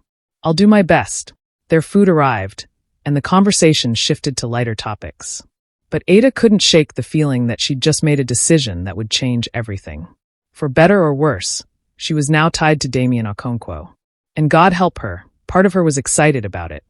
I'll do my best. Their food arrived, and the conversation shifted to lighter topics. But Ada couldn't shake the feeling that she'd just made a decision that would change everything. For better or worse, she was now tied to Damian Okonkwo. And God help her, part of her was excited about it.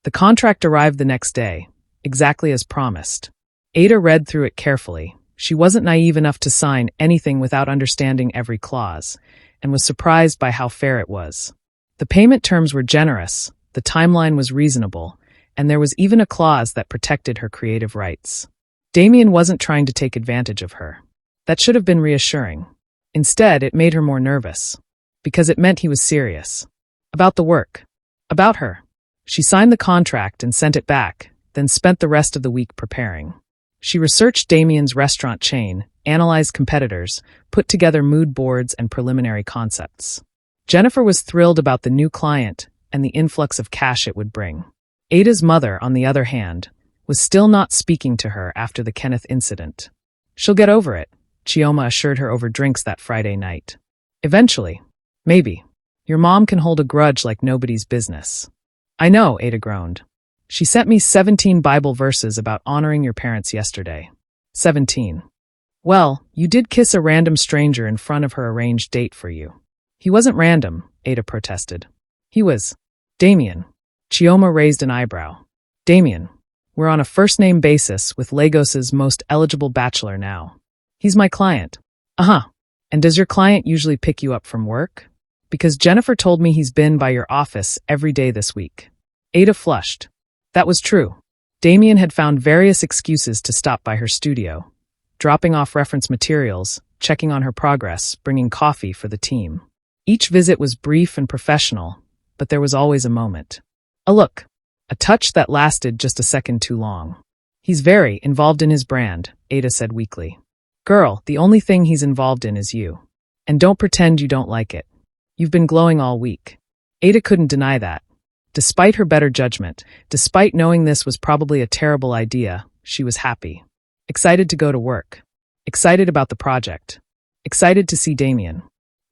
The contract arrived the next day, exactly as promised. Ada read through it carefully. She wasn't naive enough to sign anything without understanding every clause, and was surprised by how fair it was. The payment terms were generous, the timeline was reasonable, and there was even a clause that protected her creative rights. Damian wasn't trying to take advantage of her. That should have been reassuring. Instead, it made her more nervous, because it meant he was serious. About the work. About her. She signed the contract and sent it back, then spent the rest of the week preparing. She researched Damian's restaurant chain, analyzed competitors, put together mood boards and preliminary concepts. Jennifer was thrilled about the new client and the influx of cash it would bring. Ada's mother, on the other hand, was still not speaking to her after the Kenneth incident. She'll get over it, Chioma assured her over drinks that Friday night. Eventually. Maybe. Your mom can hold a grudge like nobody's business. I know, Ada groaned. She sent me 17 Bible verses about honoring your parents yesterday. 17. Well, you did kiss a random stranger in front of her arranged date for you. He wasn't random, Ada protested. He was. Damian. Chioma raised an eyebrow. Damian. We're on a first-name basis with Lagos's most eligible bachelor now. He's my client. Uh-huh. And does your client usually pick you up from work? Because Jennifer told me he's been by your office every day this week. Ada flushed. That was true. Damian had found various excuses to stop by her studio, dropping off reference materials, checking on her progress, bringing coffee for the team. Each visit was brief and professional, but there was always a moment. A look. A touch that lasted just a second too long. He's very involved in his brand, Ada said weakly. Girl, the only thing he's involved in is you. And don't pretend you don't like it. You've been glowing all week. Ada couldn't deny that. Despite her better judgment, despite knowing this was probably a terrible idea, she was happy. Excited to go to work. Excited about the project. Excited to see Damian.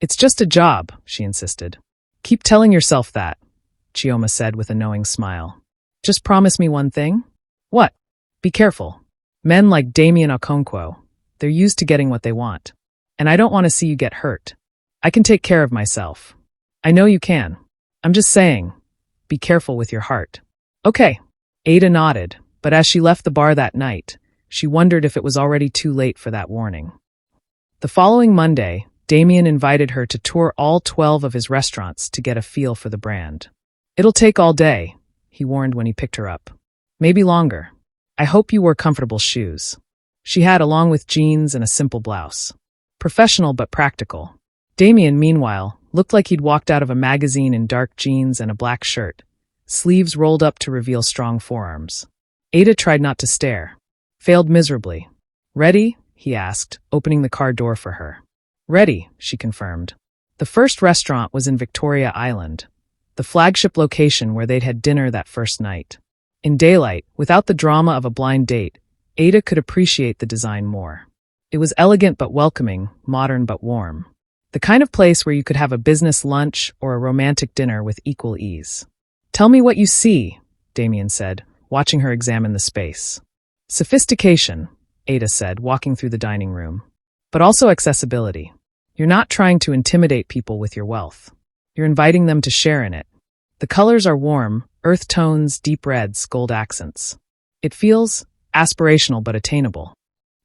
It's just a job, she insisted. Keep telling yourself that, Chioma said with a knowing smile. Just promise me one thing? What? Be careful. Men like Damian Okonkwo, they're used to getting what they want. And I don't want to see you get hurt. I can take care of myself. I know you can. I'm just saying, be careful with your heart. Okay. Ada nodded, but as she left the bar that night, she wondered if it was already too late for that warning. The following Monday, Damian invited her to tour all 12 of his restaurants to get a feel for the brand. It'll take all day, he warned when he picked her up. Maybe longer. I hope you wore comfortable shoes. She had, along with jeans and a simple blouse. Professional but practical. Damian, meanwhile, looked like he'd walked out of a magazine in dark jeans and a black shirt, sleeves rolled up to reveal strong forearms. Ada tried not to stare. Failed miserably. Ready? He asked, opening the car door for her. Ready, she confirmed. The first restaurant was in Victoria Island, the flagship location where they'd had dinner that first night. In daylight, without the drama of a blind date, Ada could appreciate the design more. It was elegant but welcoming, modern but warm. The kind of place where you could have a business lunch or a romantic dinner with equal ease. Tell me what you see, Damian said, watching her examine the space. Sophistication, Ada said, walking through the dining room. But also accessibility. You're not trying to intimidate people with your wealth. You're inviting them to share in it. The colors are warm, earth tones, deep reds, gold accents. It feels aspirational but attainable.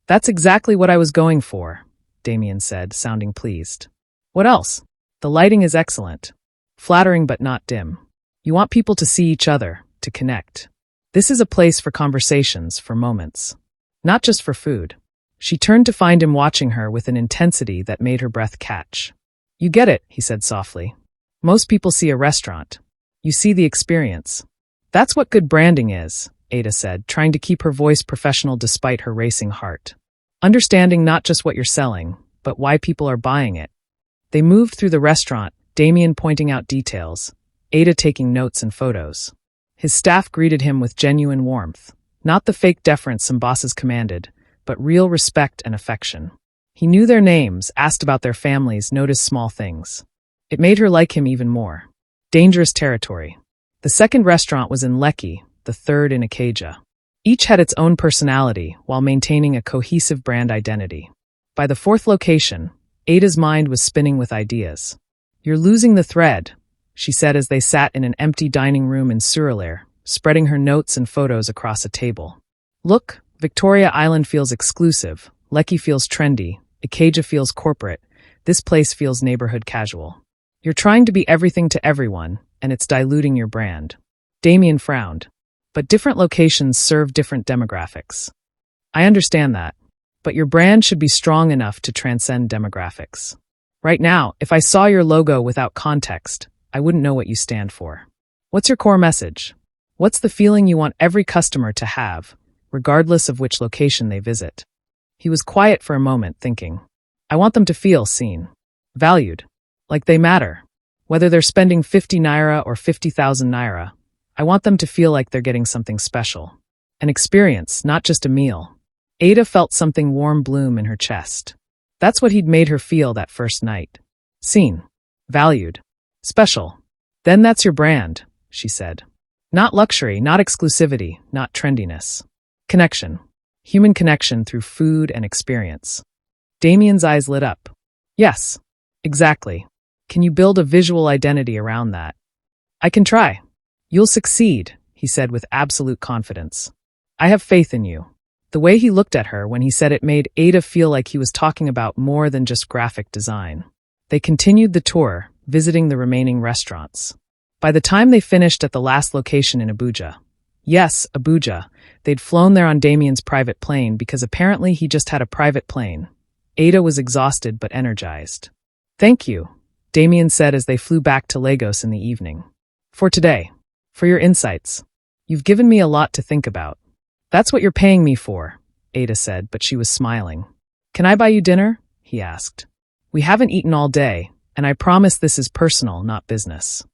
That's exactly what I was going for, Damian said, sounding pleased. What else? The lighting is excellent. Flattering but not dim. You want people to see each other, to connect. This is a place for conversations, for moments. Not just for food. She turned to find him watching her with an intensity that made her breath catch. You get it, he said softly. Most people see a restaurant. You see the experience. That's what good branding is, Ada said, trying to keep her voice professional despite her racing heart. Understanding not just what you're selling, but why people are buying it. They moved through the restaurant, Damian pointing out details, Ada taking notes and photos. His staff greeted him with genuine warmth, not the fake deference some bosses commanded, but real respect and affection. He knew their names, asked about their families, noticed small things. It made her like him even more. Dangerous territory. The second restaurant was in Lekki, the third in Ikeja. Each had its own personality while maintaining a cohesive brand identity. By the fourth location, Ada's mind was spinning with ideas. You're losing the thread, she said as they sat in an empty dining room in Surulere, spreading her notes and photos across a table. Look, Victoria Island feels exclusive, Lekki feels trendy, Ikeja feels corporate, this place feels neighborhood casual. You're trying to be everything to everyone, and it's diluting your brand. Damian frowned. But different locations serve different demographics. I understand that. But your brand should be strong enough to transcend demographics. Right now, if I saw your logo without context, I wouldn't know what you stand for. What's your core message? What's the feeling you want every customer to have, regardless of which location they visit? He was quiet for a moment, thinking. I want them to feel seen. Valued. Like they matter. Whether they're spending 50 naira or 50,000 naira, I want them to feel like they're getting something special. An experience, not just a meal. Ada felt something warm bloom in her chest. That's what he'd made her feel that first night. Seen. Valued. Special. Then that's your brand, she said. Not luxury, not exclusivity, not trendiness. Connection. Human connection through food and experience. Damian's eyes lit up. Yes. Exactly. Can you build a visual identity around that? I can try. You'll succeed, he said with absolute confidence. I have faith in you. The way he looked at her when he said it made Ada feel like he was talking about more than just graphic design. They continued the tour, visiting the remaining restaurants. By the time they finished at the last location in Abuja, yes, Abuja, they'd flown there on Damian's private plane because apparently he just had a private plane. Ada was exhausted but energized. Thank you, Damian said as they flew back to Lagos in the evening. For today. For your insights. You've given me a lot to think about. That's what you're paying me for, Ada said, but she was smiling. Can I buy you dinner? He asked. We haven't eaten all day, and I promise this is personal, not business.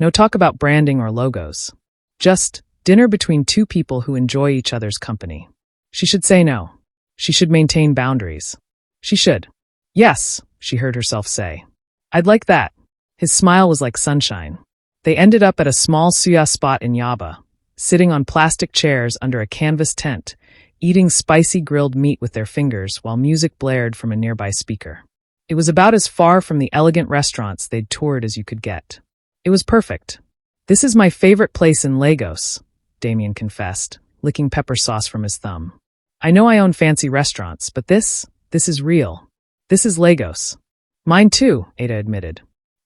No talk about branding or logos. Just dinner between two people who enjoy each other's company. She should say no. She should maintain boundaries. She should. Yes, she heard herself say. I'd like that. His smile was like sunshine. They ended up at a small suya spot in Yaba, sitting on plastic chairs under a canvas tent, eating spicy grilled meat with their fingers while music blared from a nearby speaker. It was about as far from the elegant restaurants they'd toured as you could get. It was perfect. This is my favorite place in Lagos, Damian confessed, licking pepper sauce from his thumb. I know I own fancy restaurants, but this is real. This is Lagos. Mine too, Ada admitted.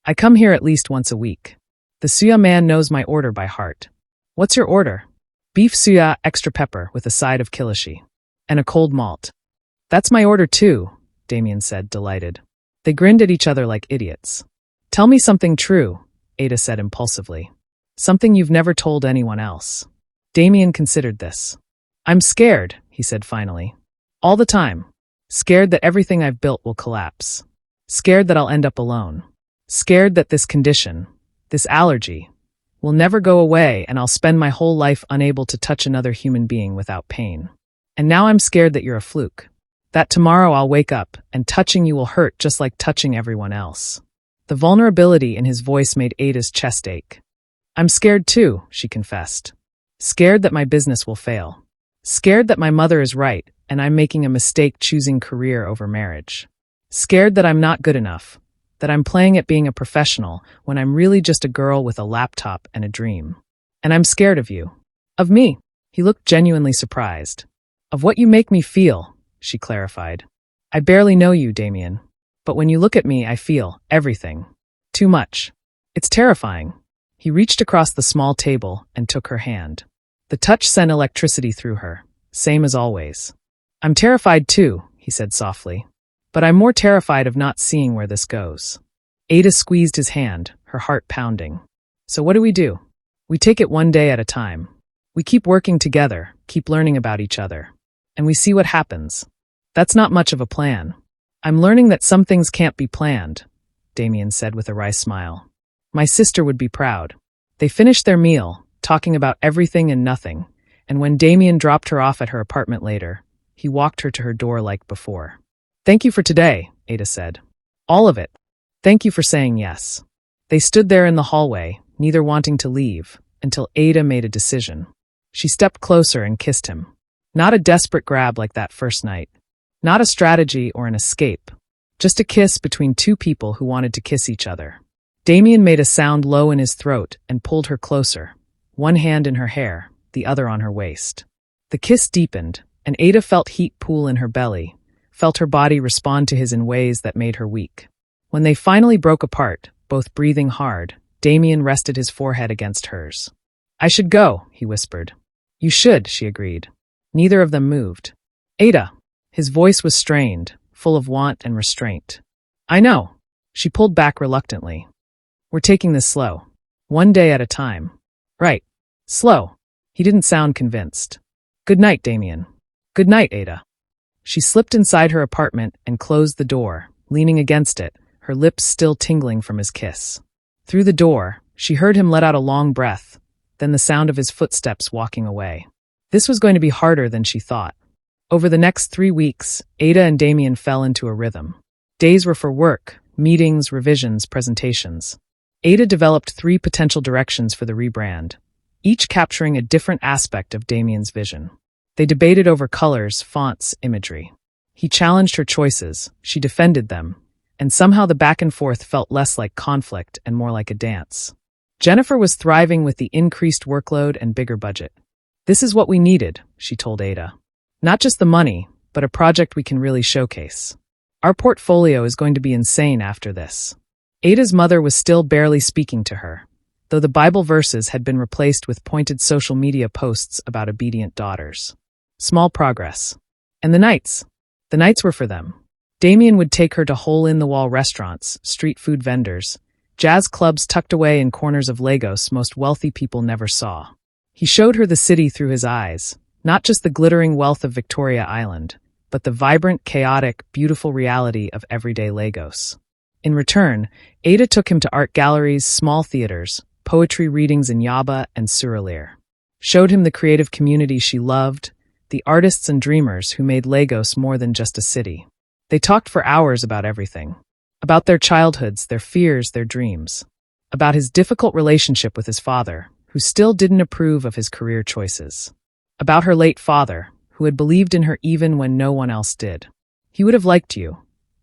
I come here at least once a week. The suya man knows my order by heart. What's your order? Beef suya, extra pepper with a side of kilishi. And a cold malt. That's my order too, Damian said, delighted. They grinned at each other like idiots. Tell me something true, Ada said impulsively. Something you've never told anyone else. Damian considered this. I'm scared, he said finally. All the time. Scared that everything I've built will collapse. Scared that I'll end up alone. Scared that this condition, this allergy, will never go away and I'll spend my whole life unable to touch another human being without pain. And now I'm scared that you're a fluke. That tomorrow I'll wake up and touching you will hurt just like touching everyone else. The vulnerability in his voice made Ada's chest ache. I'm scared too, she confessed. Scared that my business will fail. Scared that my mother is right and I'm making a mistake choosing career over marriage. Scared that I'm not good enough, that I'm playing at being a professional when I'm really just a girl with a laptop and a dream. And I'm scared of you. Of me. He looked genuinely surprised. Of what you make me feel, she clarified. I barely know you, Damian. But when you look at me, I feel everything. Too much. It's terrifying. He reached across the small table and took her hand. The touch sent electricity through her, same as always. I'm terrified too, he said softly. But I'm more terrified of not seeing where this goes. Ada squeezed his hand, her heart pounding. So what do? We take it one day at a time. We keep working together, keep learning about each other. And we see what happens. That's not much of a plan. I'm learning that some things can't be planned, Damian said with a wry smile. My sister would be proud. They finished their meal, talking about everything and nothing, and when Damian dropped her off at her apartment later, he walked her to her door like before. Thank you for today, Ada said. All of it. Thank you for saying yes. They stood there in the hallway, neither wanting to leave, until Ada made a decision. She stepped closer and kissed him. Not a desperate grab like that first night. Not a strategy or an escape. Just a kiss between two people who wanted to kiss each other. Damian made a sound low in his throat and pulled her closer, one hand in her hair, the other on her waist. The kiss deepened, and Ada felt heat pool in her belly, felt her body respond to his in ways that made her weak. When they finally broke apart, both breathing hard, Damian rested his forehead against hers. I should go, he whispered. You should, she agreed. Neither of them moved. Ada. His voice was strained, full of want and restraint. I know. She pulled back reluctantly. We're taking this slow. One day at a time. Right. Slow. He didn't sound convinced. Good night, Damian. Good night, Ada. She slipped inside her apartment and closed the door, leaning against it, her lips still tingling from his kiss. Through the door, she heard him let out a long breath, then the sound of his footsteps walking away. This was going to be harder than she thought. Over the next 3 weeks, Ada and Damian fell into a rhythm. Days were for work, meetings, revisions, presentations. Ada developed 3 potential directions for the rebrand, each capturing a different aspect of Damian's vision. They debated over colors, fonts, imagery. He challenged her choices, she defended them, and somehow the back and forth felt less like conflict and more like a dance. Jennifer was thriving with the increased workload and bigger budget. This is what we needed, she told Ada. Not just the money, but a project we can really showcase. Our portfolio is going to be insane after this. Ada's mother was still barely speaking to her, though the Bible verses had been replaced with pointed social media posts about obedient daughters. Small progress. And the nights were for them. Damian would take her to hole-in-the-wall restaurants, street food vendors, jazz clubs tucked away in corners of Lagos most wealthy people never saw. He showed her the city through his eyes, not just the glittering wealth of Victoria Island, but the vibrant, chaotic, beautiful reality of everyday Lagos. In return, Ada took him to art galleries, small theaters, poetry readings in Yaba and Suralire. Showed him the creative community she loved, the artists and dreamers who made Lagos more than just a city. They talked for hours about everything. About their childhoods, their fears, their dreams. About his difficult relationship with his father, who still didn't approve of his career choices. About her late father, who had believed in her even when no one else did. He would have liked you,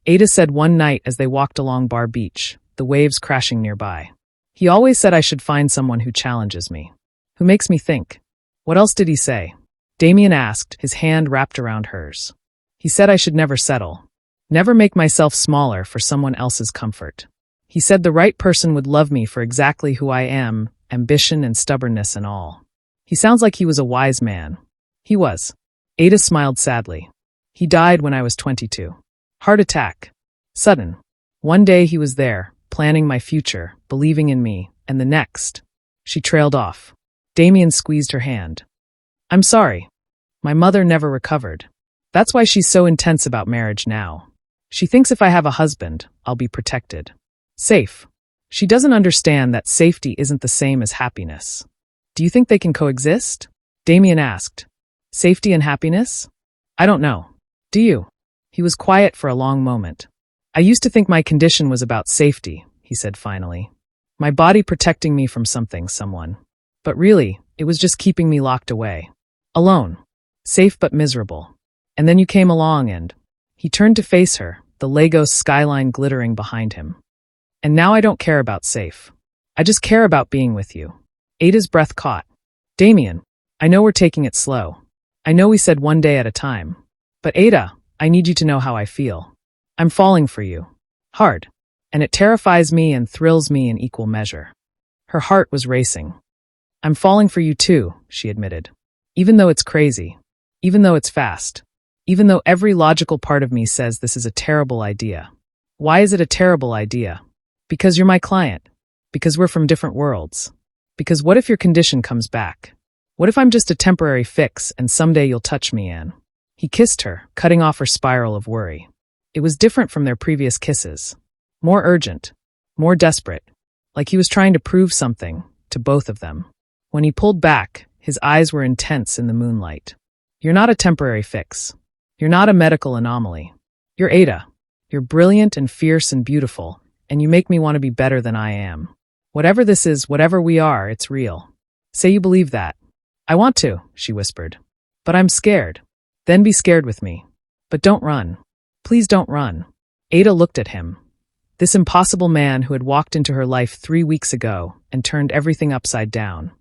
Ada said one night as they walked along Bar Beach, the waves crashing nearby. He always said I should find someone who challenges me, who makes me think. What else did he say? Damian asked, his hand wrapped around hers. He said I should never settle. Never make myself smaller for someone else's comfort. He said the right person would love me for exactly who I am, ambition and stubbornness and all. He sounds like he was a wise man. He was. Ada smiled sadly. He died when I was 22. Heart attack. Sudden. One day he was there, planning my future, believing in me, and the next. She trailed off. Damian squeezed her hand. I'm sorry. My mother never recovered. That's why she's so intense about marriage now. She thinks if I have a husband, I'll be protected. Safe. She doesn't understand that safety isn't the same as happiness. Do you think they can coexist? Damian asked. Safety and happiness? I don't know. Do you? He was quiet for a long moment. I used to think my condition was about safety, he said finally. My body protecting me from something, someone. But really, it was just keeping me locked away. Alone. Safe but miserable. And then you came along and... He turned to face her, the Lagos skyline glittering behind him. And now I don't care about safe. I just care about being with you. Ada's breath caught. Damian, I know we're taking it slow. I know we said one day at a time. But Ada, I need you to know how I feel. I'm falling for you. Hard. And it terrifies me and thrills me in equal measure. Her heart was racing. I'm falling for you too, she admitted. Even though it's crazy. Even though it's fast. Even though every logical part of me says this is a terrible idea. Why is it a terrible idea? Because you're my client. Because we're from different worlds. Because what if your condition comes back? What if I'm just a temporary fix and someday you'll touch me, Anne? He kissed her, cutting off her spiral of worry. It was different from their previous kisses. More urgent. More desperate. Like he was trying to prove something, to both of them. When he pulled back, his eyes were intense in the moonlight. You're not a temporary fix. You're not a medical anomaly. You're Ada. You're brilliant and fierce and beautiful, and you make me want to be better than I am. Whatever this is, whatever we are, it's real. Say you believe that. I want to, she whispered. But I'm scared. Then be scared with me. But don't run. Please don't run. Ada looked at him. This impossible man who had walked into her life 3 weeks ago and turned everything upside down,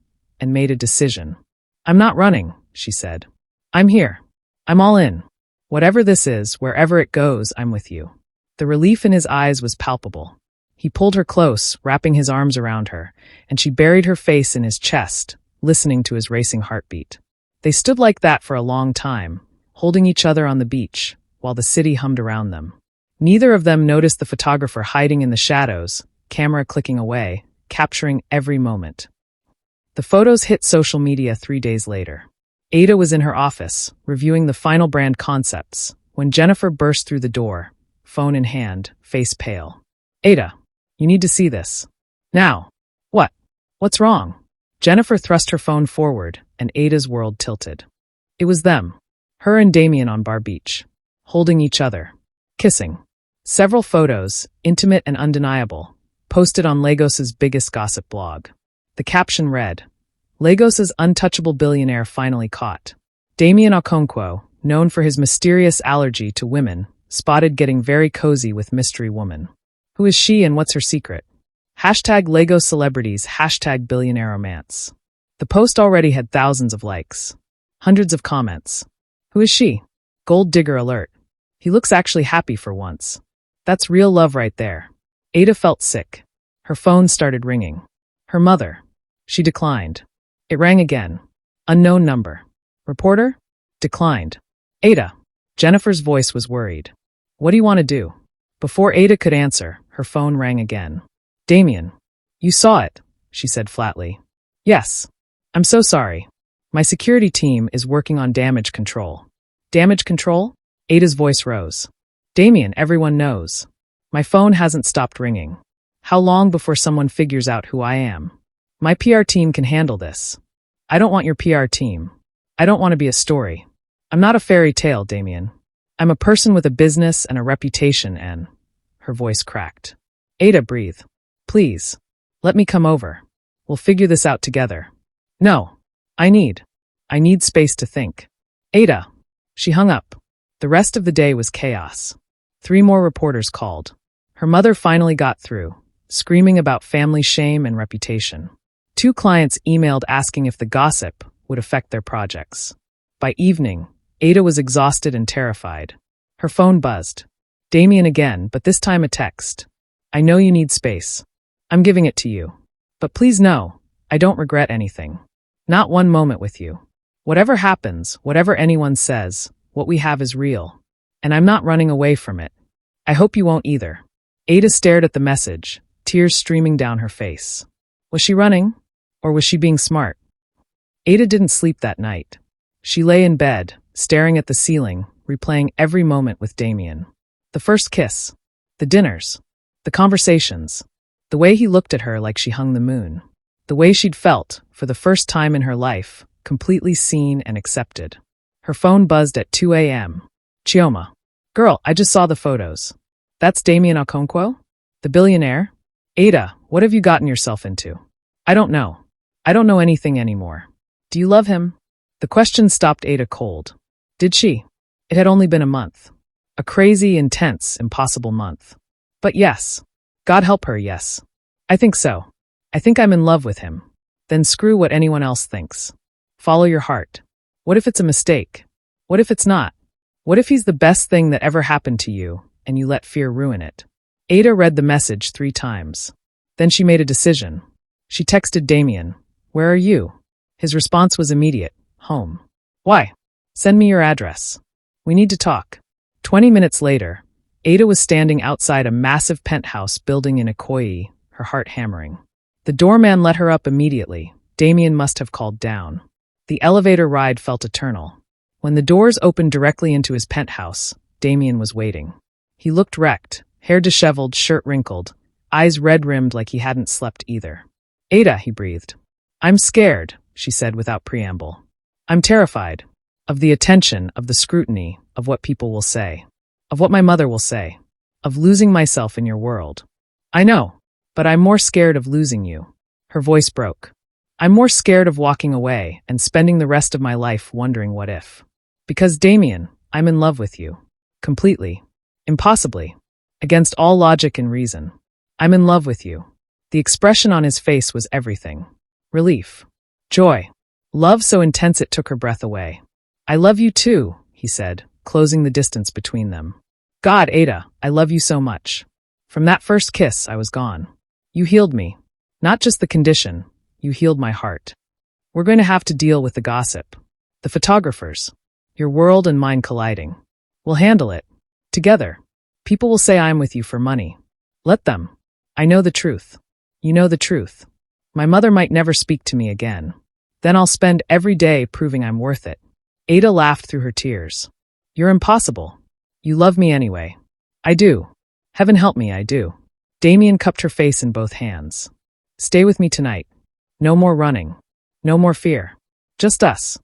and made a decision. I'm not running, she said. I'm here. I'm all in. Whatever this is, wherever it goes, I'm with you. The relief in his eyes was palpable. He pulled her close, wrapping his arms around her, and she buried her face in his chest, listening to his racing heartbeat. They stood like that for a long time, holding each other on the beach, while the city hummed around them. Neither of them noticed the photographer hiding in the shadows, camera clicking away, capturing every moment. The photos hit social media 3 days later. Ada was in her office, reviewing the final brand concepts, when Jennifer burst through the door, phone in hand, face pale. Ada, you need to see this. Now. What? What's wrong? Jennifer thrust her phone forward, and Ada's world tilted. It was them. Her and Damian on Bar Beach. Holding each other. Kissing. Several photos, intimate and undeniable, posted on Lagos's biggest gossip blog. The caption read, Lagos's untouchable billionaire finally caught. Damian Okonkwo, known for his mysterious allergy to women, spotted getting very cozy with mystery woman. Who is she and what's her secret? Hashtag Lagos celebrities, hashtag billionaire romance. The post already had thousands of likes. Hundreds of comments. Who is she? Gold digger alert. He looks actually happy for once. That's real love right there. Ada felt sick. Her phone started ringing. Her mother. She declined. It rang again. Unknown number. Reporter? Declined. Ada. Jennifer's voice was worried. What do you want to do? Before Ada could answer, her phone rang again. Damian. You saw it, she said flatly. Yes. I'm so sorry. My security team is working on damage control. Damage control? Ada's voice rose. Damian, everyone knows. My phone hasn't stopped ringing. How long before someone figures out who I am? My PR team can handle this. I don't want your PR team. I don't want to be a story. I'm not a fairy tale, Damian. I'm a person with a business and a reputation and... Her voice cracked. Ada, breathe. Please. Let me come over. We'll figure this out together. No. I need space to think. Ada. She hung up. The rest of the day was chaos. 3 more reporters called. Her mother finally got through, screaming about family shame and reputation. 2 clients emailed asking if the gossip would affect their projects. By evening, Ada was exhausted and terrified. Her phone buzzed. Damian again, but this time a text. I know you need space. I'm giving it to you. But please know, I don't regret anything. Not one moment with you. Whatever happens, whatever anyone says, what we have is real. And I'm not running away from it. I hope you won't either. Ada stared at the message, tears streaming down her face. Was she running? Or was she being smart? Ada didn't sleep that night. She lay in bed, staring at the ceiling, replaying every moment with Damian. The first kiss. The dinners. The conversations. The way he looked at her like she hung the moon. The way she'd felt, for the first time in her life, completely seen and accepted. Her phone buzzed at 2 a.m. Chioma. Girl, I just saw the photos. That's Damian Okonkwo? The billionaire? Ada, what have you gotten yourself into? I don't know. I don't know anything anymore. Do you love him? The question stopped Ada cold. Did she? It had only been a month. A crazy, intense, impossible month. But yes. God help her, yes. I think so. I think I'm in love with him. Then screw what anyone else thinks. Follow your heart. What if it's a mistake? What if it's not? What if he's the best thing that ever happened to you, and you let fear ruin it? Ada read the message 3 times. Then she made a decision. She texted Damian, "Where are you?" His response was immediate, "Home." "Why?" "Send me your address. We need to talk." 20 minutes later, Ada was standing outside a massive penthouse building in Ikoyi, her heart hammering. The doorman let her up immediately. Damian must have called down. The elevator ride felt eternal. When the doors opened directly into his penthouse, Damian was waiting. He looked wrecked, hair disheveled, shirt wrinkled, eyes red-rimmed like he hadn't slept either. "Ada," he breathed. "I'm scared," she said without preamble. "I'm terrified. Of the attention, of the scrutiny, of what people will say. Of what my mother will say. Of losing myself in your world. I know, but I'm more scared of losing you." Her voice broke. "I'm more scared of walking away and spending the rest of my life wondering what if. Because, Damian, I'm in love with you. Completely. Impossibly. Against all logic and reason. I'm in love with you." The expression on his face was everything. Relief. Joy. Love so intense it took her breath away. "I love you too," he said, closing the distance between them. "God, Ada, I love you so much. From that first kiss, I was gone. You healed me. Not just the condition, you healed my heart. We're going to have to deal with the gossip. The photographers. Your world and mine colliding. We'll handle it. Together. People will say I'm with you for money. Let them. I know the truth. You know the truth. My mother might never speak to me again. Then I'll spend every day proving I'm worth it." Ada laughed through her tears. "You're impossible. You love me anyway." "I do. Heaven help me, I do." Damian cupped her face in both hands. "Stay with me tonight. No more running. No more fear. Just us."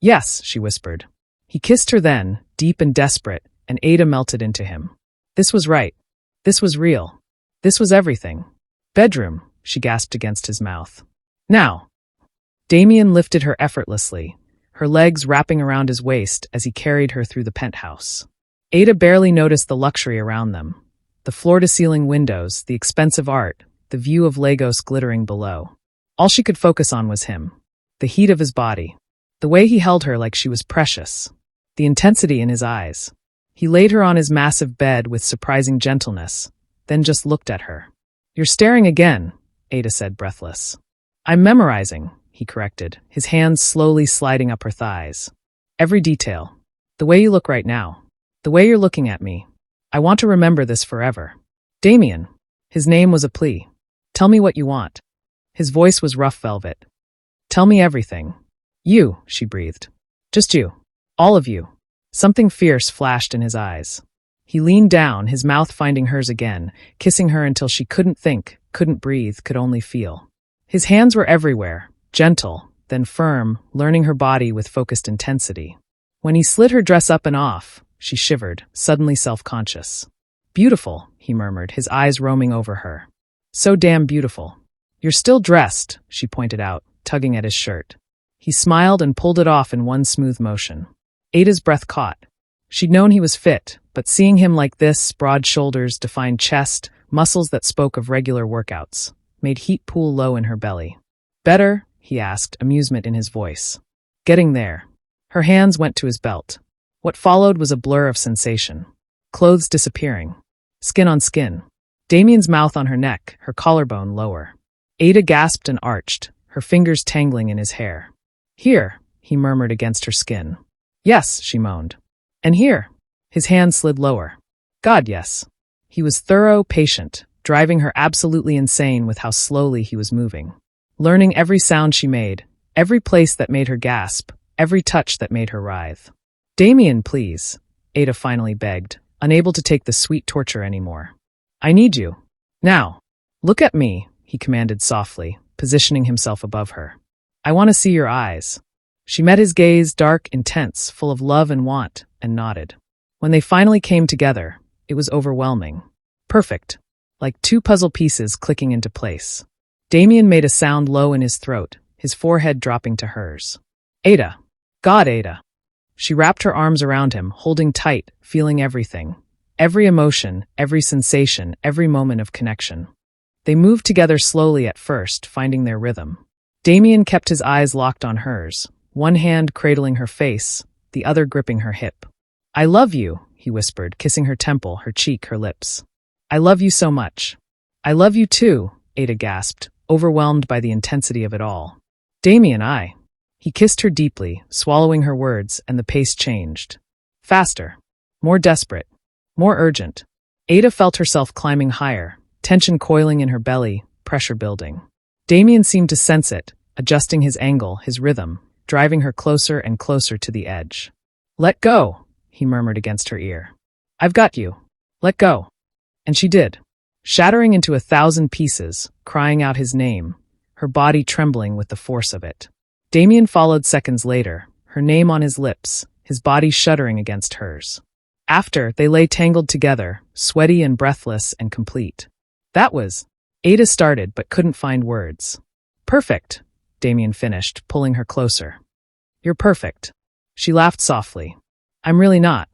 "Yes," she whispered. He kissed her then, deep and desperate, and Ada melted into him. This was right. This was real. This was everything. "Bedroom," she gasped against his mouth. "Now." Damian lifted her effortlessly, her legs wrapping around his waist as he carried her through the penthouse. Ada barely noticed the luxury around them. The floor-to-ceiling windows, the expensive art, the view of Lagos glittering below. All she could focus on was him. The heat of his body. The way he held her like she was precious. The intensity in his eyes. He laid her on his massive bed with surprising gentleness, then just looked at her. "You're staring again," Ada said, breathless. "I'm memorizing," he corrected, his hands slowly sliding up her thighs. "Every detail. The way you look right now. The way you're looking at me. I want to remember this forever. Damian." His name was a plea. "Tell me what you want." His voice was rough velvet. "Tell me everything." "You," she breathed. "Just you. All of you." Something fierce flashed in his eyes. He leaned down, his mouth finding hers again, kissing her until she couldn't think, couldn't breathe, could only feel. His hands were everywhere, gentle, then firm, learning her body with focused intensity. When he slid her dress up and off, she shivered, suddenly self-conscious. "Beautiful," he murmured, his eyes roaming over her. "So damn beautiful." "You're still dressed," she pointed out, tugging at his shirt. He smiled and pulled it off in one smooth motion. Ada's breath caught. She'd known he was fit, but seeing him like this, broad shoulders, defined chest, muscles that spoke of regular workouts, made heat pool low in her belly. "Better?" he asked, amusement in his voice. "Getting there." Her hands went to his belt. What followed was a blur of sensation. Clothes disappearing. Skin on skin. Damian's mouth on her neck, her collarbone lower. Ada gasped and arched, her fingers tangling in his hair. "Here," he murmured against her skin. "Yes," she moaned. "And here." His hand slid lower. "God, yes." He was thorough, patient, driving her absolutely insane with how slowly he was moving. Learning every sound she made, every place that made her gasp, every touch that made her writhe. "Damian, please," Ada finally begged, unable to take the sweet torture anymore. "I need you. Now. Look at me," he commanded softly, positioning himself above her. "I want to see your eyes." She met his gaze, dark, intense, full of love and want, and nodded. When they finally came together, it was overwhelming. Perfect. Like two puzzle pieces clicking into place. Damian made a sound low in his throat, his forehead dropping to hers. "Ada. God, Ada." She wrapped her arms around him, holding tight, feeling everything. Every emotion, every sensation, every moment of connection. They moved together slowly at first, finding their rhythm. Damian kept his eyes locked on hers, one hand cradling her face, the other gripping her hip. "I love you," he whispered, kissing her temple, her cheek, her lips. "I love you so much." "I love you too," Ada gasped, overwhelmed by the intensity of it all. "Damian, I." He kissed her deeply, swallowing her words, and the pace changed. Faster. More desperate. More urgent. Ada felt herself climbing higher, tension coiling in her belly, pressure building. Damian seemed to sense it, adjusting his angle, his rhythm, driving her closer and closer to the edge. "Let go," he murmured against her ear. "I've got you. Let go." And she did, shattering into 1,000 pieces, crying out his name, her body trembling with the force of it. Damian followed seconds later, her name on his lips, his body shuddering against hers. After, they lay tangled together, sweaty and breathless and complete. That was. Ada started but couldn't find words. "Perfect," Damian finished, pulling her closer. "You're perfect." She laughed softly. "I'm really not.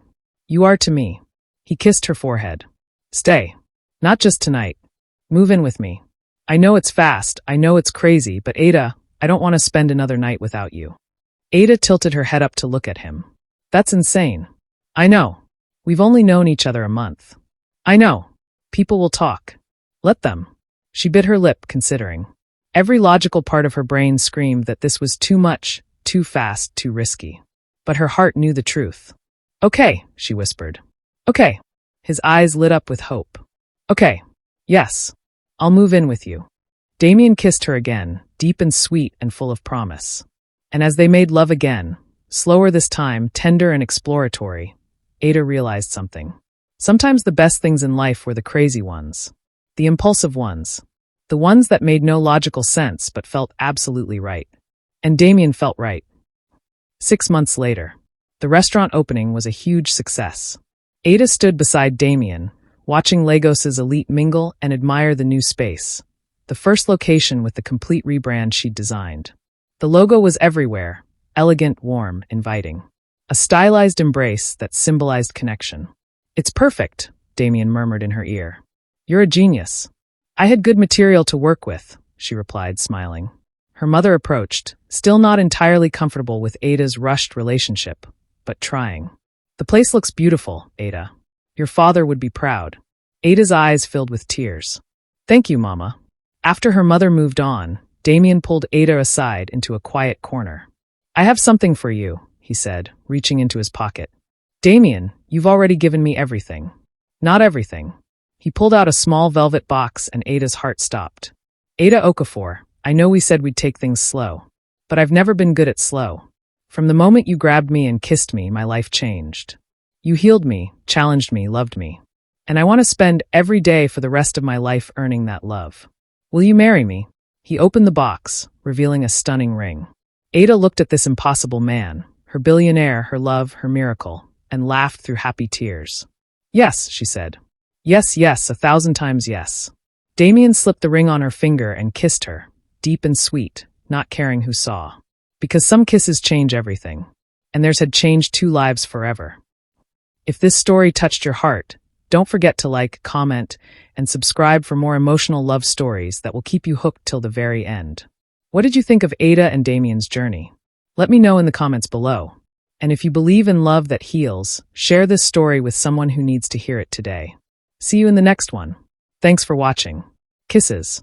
You are to me." He kissed her forehead. "Stay. Not just tonight. Move in with me. I know it's fast, I know it's crazy, but Ada, I don't want to spend another night without you." Ada tilted her head up to look at him. "That's insane." "I know. We've only known each other a month." "I know. People will talk." "Let them." She bit her lip, considering. Every logical part of her brain screamed that this was too much, too fast, too risky. But her heart knew the truth. "Okay," she whispered. "Okay." His eyes lit up with hope. "Okay. Yes. I'll move in with you." Damian kissed her again, deep and sweet and full of promise. And as they made love again, slower this time, tender and exploratory, Ada realized something. Sometimes the best things in life were the crazy ones. The impulsive ones. The ones that made no logical sense but felt absolutely right. And Damian felt right. 6 months later, the restaurant opening was a huge success. Ada stood beside Damian, watching Lagos's elite mingle and admire the new space. The first location with the complete rebrand she'd designed. The logo was everywhere, elegant, warm, inviting. A stylized embrace that symbolized connection. "It's perfect," Damian murmured in her ear. "You're a genius." "I had good material to work with," she replied, smiling. Her mother approached, still not entirely comfortable with Ada's rushed relationship, but trying. "The place looks beautiful, Ada. Your father would be proud." Ada's eyes filled with tears. "Thank you, Mama." After her mother moved on, Damian pulled Ada aside into a quiet corner. "I have something for you," he said, reaching into his pocket. "Damian, you've already given me everything." "Not everything." He pulled out a small velvet box and Ada's heart stopped. "Ada Okafor, I know we said we'd take things slow. But I've never been good at slow. From the moment you grabbed me and kissed me, my life changed. You healed me, challenged me, loved me. And I want to spend every day for the rest of my life earning that love. Will you marry me?" He opened the box, revealing a stunning ring. Ada looked at this impossible man, her billionaire, her love, her miracle, and laughed through happy tears. Yes, she said. Yes, yes, 1,000 times yes. Damian slipped the ring on her finger and kissed her, deep and sweet, not caring who saw. Because some kisses change everything. And theirs had changed 2 lives forever. If this story touched your heart, don't forget to like, comment, and subscribe for more emotional love stories that will keep you hooked till the very end. What did you think of Ada and Damian's journey? Let me know in the comments below. And if you believe in love that heals, share this story with someone who needs to hear it today. See you in the next one. Thanks for watching. Kisses.